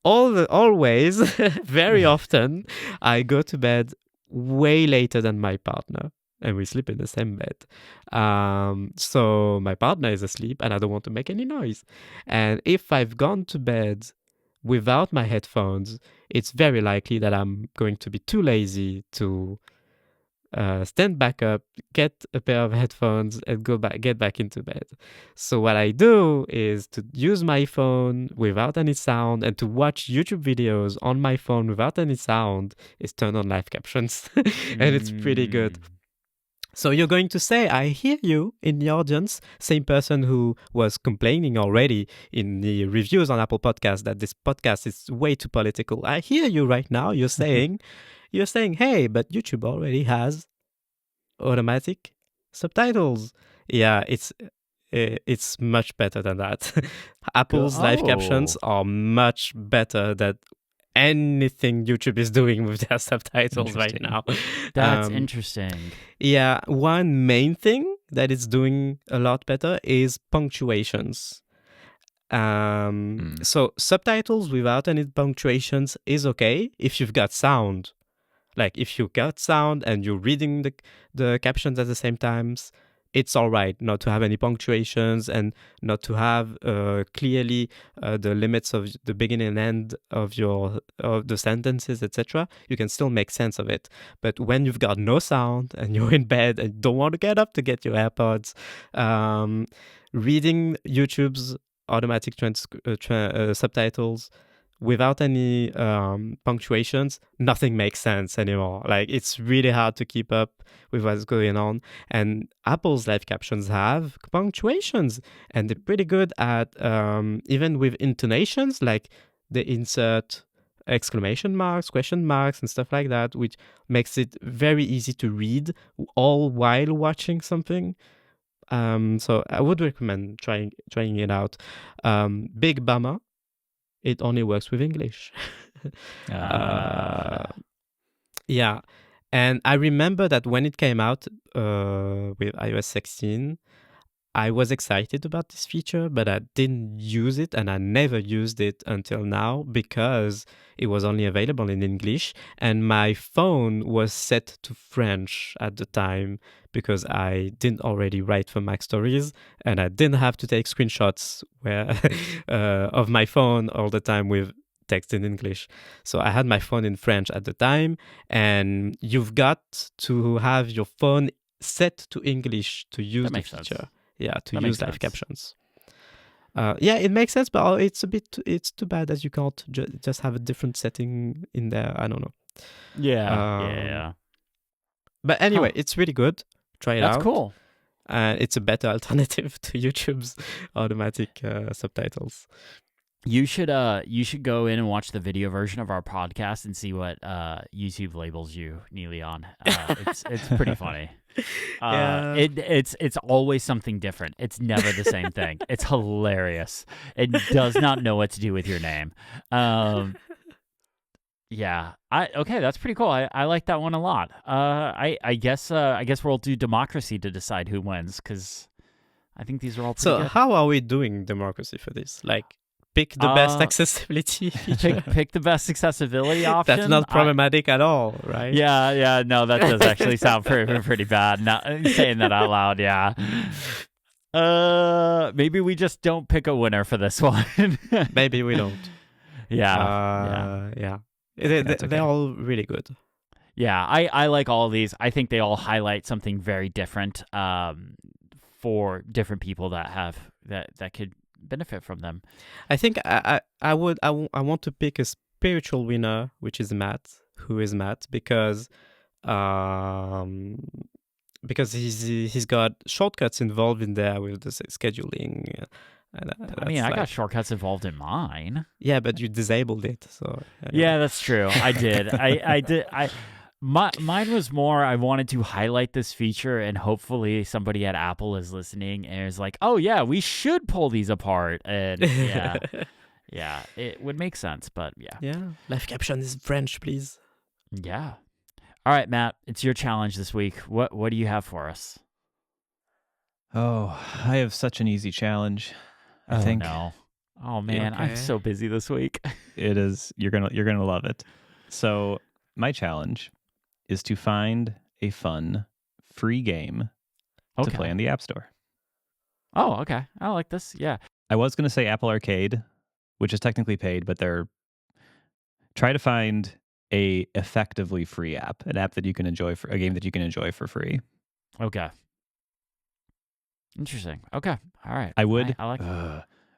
always, very often, I go to bed way later than my partner, and we sleep in the same bed. So my partner is asleep, and I don't want to make any noise. And if I've gone to bed without my headphones, it's very likely that I'm going to be too lazy to stand back up, get a pair of headphones, and get back into bed. So what I do is to use my phone without any sound, and to watch YouTube videos on my phone without any sound is turn on live captions. And it's pretty good. So you're going to say, I hear you in the audience, same person who was complaining already in the reviews on Apple Podcasts that this podcast is way too political. I hear you right now. You're saying, hey, but YouTube already has automatic subtitles. Yeah, it's much better than that. Apple's live captions are much better than anything YouTube is doing with their subtitles right now. That's interesting. Yeah, one main thing that it's doing a lot better is punctuations. So subtitles without any punctuations is okay if you've got sound. Like if you got sound and you're reading the captions at the same times, it's all right not to have any punctuations and not to have clearly the limits of the beginning and end of the sentences, etc. You can still make sense of it. But when you've got no sound and you're in bed and don't want to get up to get your AirPods, reading YouTube's automatic subtitles without any punctuations, nothing makes sense anymore. Like, it's really hard to keep up with what's going on. And Apple's live captions have punctuations, and they're pretty good at, even with intonations, like they insert exclamation marks, question marks, and stuff like that, which makes it very easy to read all while watching something. So I would recommend trying it out. Big bummer, it only works with English. Yeah. And I remember that when it came out with iOS 16, I was excited about this feature, but I didn't use it, and I never used it until now because it was only available in English, and my phone was set to French at the time because I didn't already write for Mac Stories, and I didn't have to take screenshots of my phone all the time with text in English. So I had my phone in French at the time, and you've got to have your phone set to English to use the feature. Sense. Yeah, to use live captions. Yeah, it makes sense, but it's too bad that you can't just have a different setting in there. I don't know. Yeah. But anyway, it's really good. Try it out. That's cool. It's a better alternative to YouTube's automatic subtitles. You should go in and watch the video version of our podcast and see what YouTube labels you, Neilion. It's pretty funny. It's always something different. It's never the same thing. It's hilarious. It does not know what to do with your name. Yeah. Okay, that's pretty cool. I like that one a lot. I guess we'll do democracy to decide who wins, because I think these are all pretty good. How are we doing democracy for this? Like, pick the best accessibility feature. Pick the best accessibility option. That's not problematic at all, right? Yeah. No, that does actually sound pretty bad. Not saying that out loud. Yeah. Maybe we just don't pick a winner for this one. Maybe we don't. Yeah. They're all really good. Yeah, I like all of these. I think they all highlight something very different for different people that could benefit from them. I think I want to pick a spiritual winner, which is Matt. Who is Matt? Because he's got shortcuts involved in there with the scheduling. I got shortcuts involved in mine. Yeah, but you disabled it. So yeah, that's true. I did. I did. Mine was more, I wanted to highlight this feature, and hopefully somebody at Apple is listening and is like, oh yeah, we should pull these apart. And yeah, it would make sense, but yeah. Yeah, live caption is French, please. Yeah. All right, Matt, it's your challenge this week. What do you have for us? Oh, I have such an easy challenge. I think. No. Oh man, okay. I'm so busy this week. It is. You're gonna love it. So my challenge is to find a fun free game to play in the App Store. Oh, okay. I like this. Yeah. I was going to say Apple Arcade, which is technically paid, but try to find a effectively free app, an app that you can enjoy a game that you can enjoy for free. Okay. Interesting. Okay. All right. I would. I like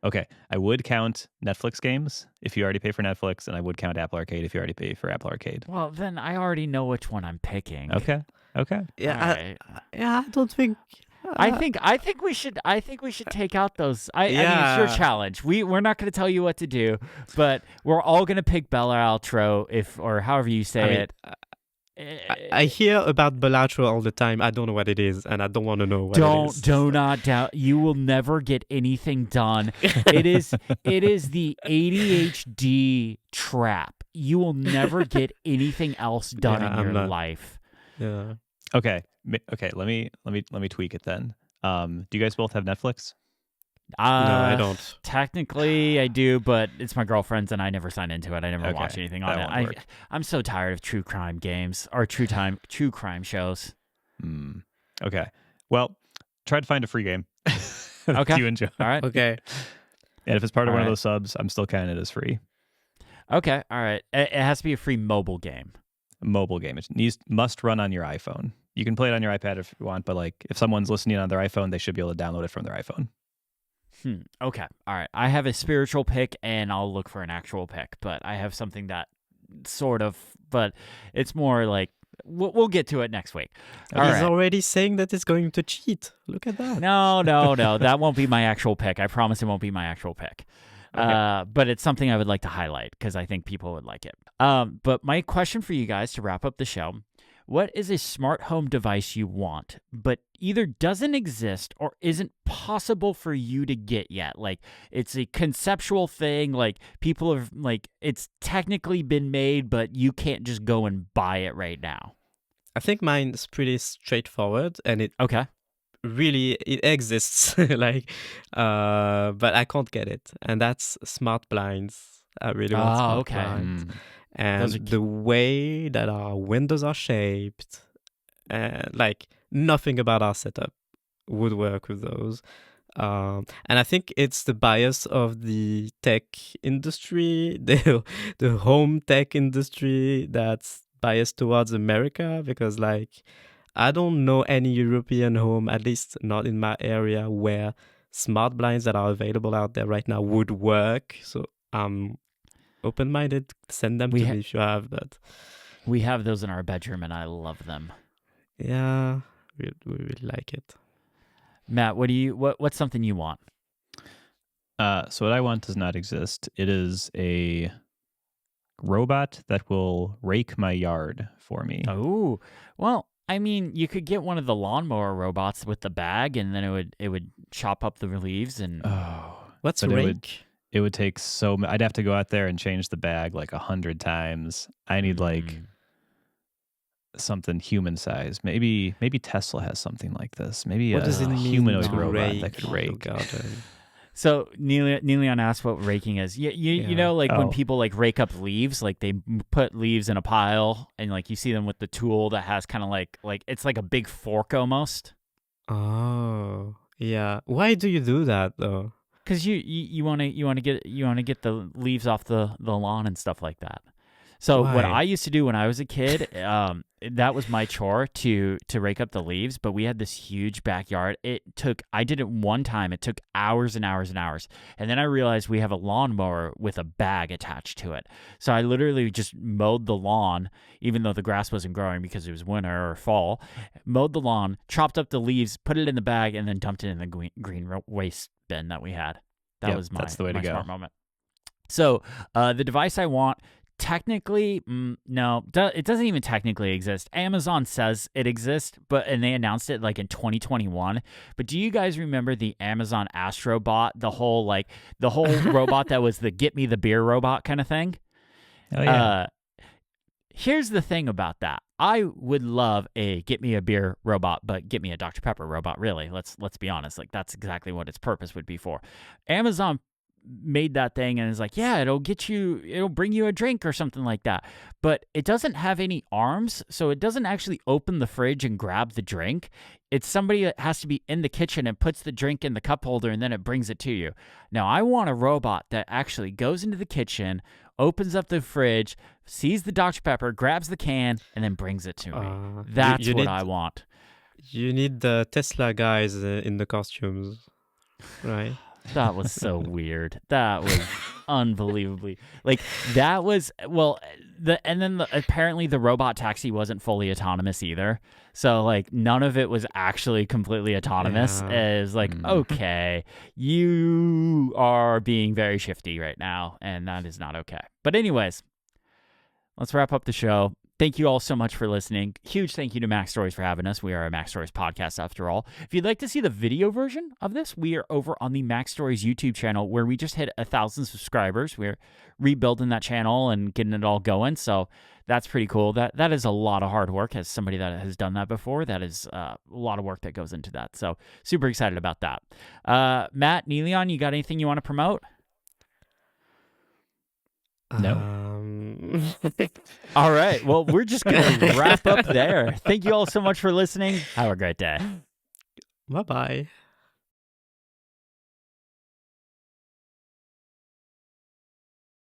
Okay, I would count Netflix games if you already pay for Netflix, and I would count Apple Arcade if you already pay for Apple Arcade. Well, then I already know which one I'm picking. Okay. Yeah, Alright. I don't think. I think we should take out those. I mean, it's your Yeah. challenge. We're not going to tell you what to do, but we're all going to pick Bella Outro or however you say I mean, it. I hear about Bellatrix all the time. I don't know what it is, and I don't want to know what it is. Do not doubt. You will never get anything done. It is the ADHD trap. You will never get anything else done Yeah, in I'm your not- life. Yeah. Okay. Let me tweak it then. Do you guys both have Netflix? No, I don't. Technically, I do, but it's my girlfriend's, and I never sign into it. I never Okay, watch anything on that won't it. work. I'm so tired of true crime games or true crime shows. Okay. Well, try to find a free game. that Okay. You enjoy. All right. Okay. And if it's part of All one right. of those subs, I'm still counting it as free. Okay. All right. It has to be a free mobile game. Mobile game. It must run on your iPhone. You can play it on your iPad if you want, but like if someone's listening on their iPhone, they should be able to download it from their iPhone. Okay. All right. I have a spiritual pick, and I'll look for an actual pick, but I have something that sort of, but it's more like we'll get to it next week. All He's right. already saying that it's going to cheat. Look at that. No. That won't be my actual pick. I promise it won't be my actual pick. Okay. But it's something I would like to highlight because I think people would like it. But my question for you guys to wrap up the show: what is a smart home device you want, but either doesn't exist or isn't possible for you to get yet? Like it's a conceptual thing. Like people have like it's technically been made, but you can't just go and buy it right now. I think mine's pretty straightforward, and it Okay. really exists. Like, but I can't get it, and that's smart blinds. I really want smart okay. blinds. Mm. And Those are the way that our windows are shaped, and like nothing about our setup would work with those. And I think it's the bias of the tech industry, the home tech industry that's biased towards America, because like I don't know any European home, at least not in my area, where smart blinds that are available out there right now would work. So open-minded, send them We to ha- me if you have, but We have those in our bedroom, and I love them. yeah, we really like it. Matt, what's something you want? So what I want does not exist. It is a robot that will rake my yard for me. Oh, well, I mean, you could get one of the lawnmower robots with the bag, and then it would chop up the leaves and. Oh, What's but rake? it would take I'd have to go out there and change the bag like 100 times. I need like something human size. Maybe Tesla has something like this. Maybe What does it a mean humanoid to robot that could your rake. garden? So Neilion asked what raking is. You Yeah. know, like when Oh. people like rake up leaves, like they put leaves in a pile, and like you see them with the tool that has kind of like it's like a big fork almost. Oh, yeah. Why do you do that though? Because you want to get the leaves off the lawn and stuff like that. So what Why? I used to do when I was a kid, that was my chore to rake up the leaves. But we had this huge backyard. I did it one time. It took hours and hours and hours, and then I realized we have a lawnmower with a bag attached to it. So I literally just mowed the lawn, even though the grass wasn't growing because it was winter or fall. Mowed the lawn, chopped up the leaves, put it in the bag, and then dumped it in the green waste bin that we had. That Yep, was that's the way to my go. smart moment. So the device I want, technically, no, it doesn't even technically exist. Amazon says it exists, and they announced it like in 2021. But do you guys remember the Amazon Astrobot, the whole robot that was the get me the beer robot kind of thing? Oh yeah. Here's the thing about that. I would love a get me a beer robot, but get me a Dr. Pepper robot, really. Let's be honest. Like that's exactly what its purpose would be for. Amazon made that thing and is like, yeah, it'll bring you a drink or something like that. But it doesn't have any arms, so it doesn't actually open the fridge and grab the drink. It's somebody that has to be in the kitchen and puts the drink in the cup holder and then it brings it to you. Now, I want a robot that actually goes into the kitchen, opens up the fridge, sees the Dr. Pepper, grabs the can, and then brings it to me. That's you what need- I want. You need the Tesla guys in the costumes, right? That was so weird. That was unbelievably like that was well apparently the robot taxi wasn't fully autonomous either. So like none of it was actually completely autonomous. Yeah. It's like okay, you are being very shifty right now, and that is not okay. But anyways, let's wrap up the show. Thank you all so much for listening. Huge thank you to Mac Stories for having us. We are a Mac Stories podcast after all. If you'd like to see the video version of this, we are over on the Mac Stories YouTube channel where we just hit 1,000 subscribers. We're rebuilding that channel and getting it all going. So that's pretty cool. That is a lot of hard work. As somebody that has done that before, that is a lot of work that goes into that. So super excited about that. Matt, Neleon, you got anything you want to promote? No. All right. Well, we're just going to wrap up there. Thank you all so much for listening. Have a great day. Bye-bye.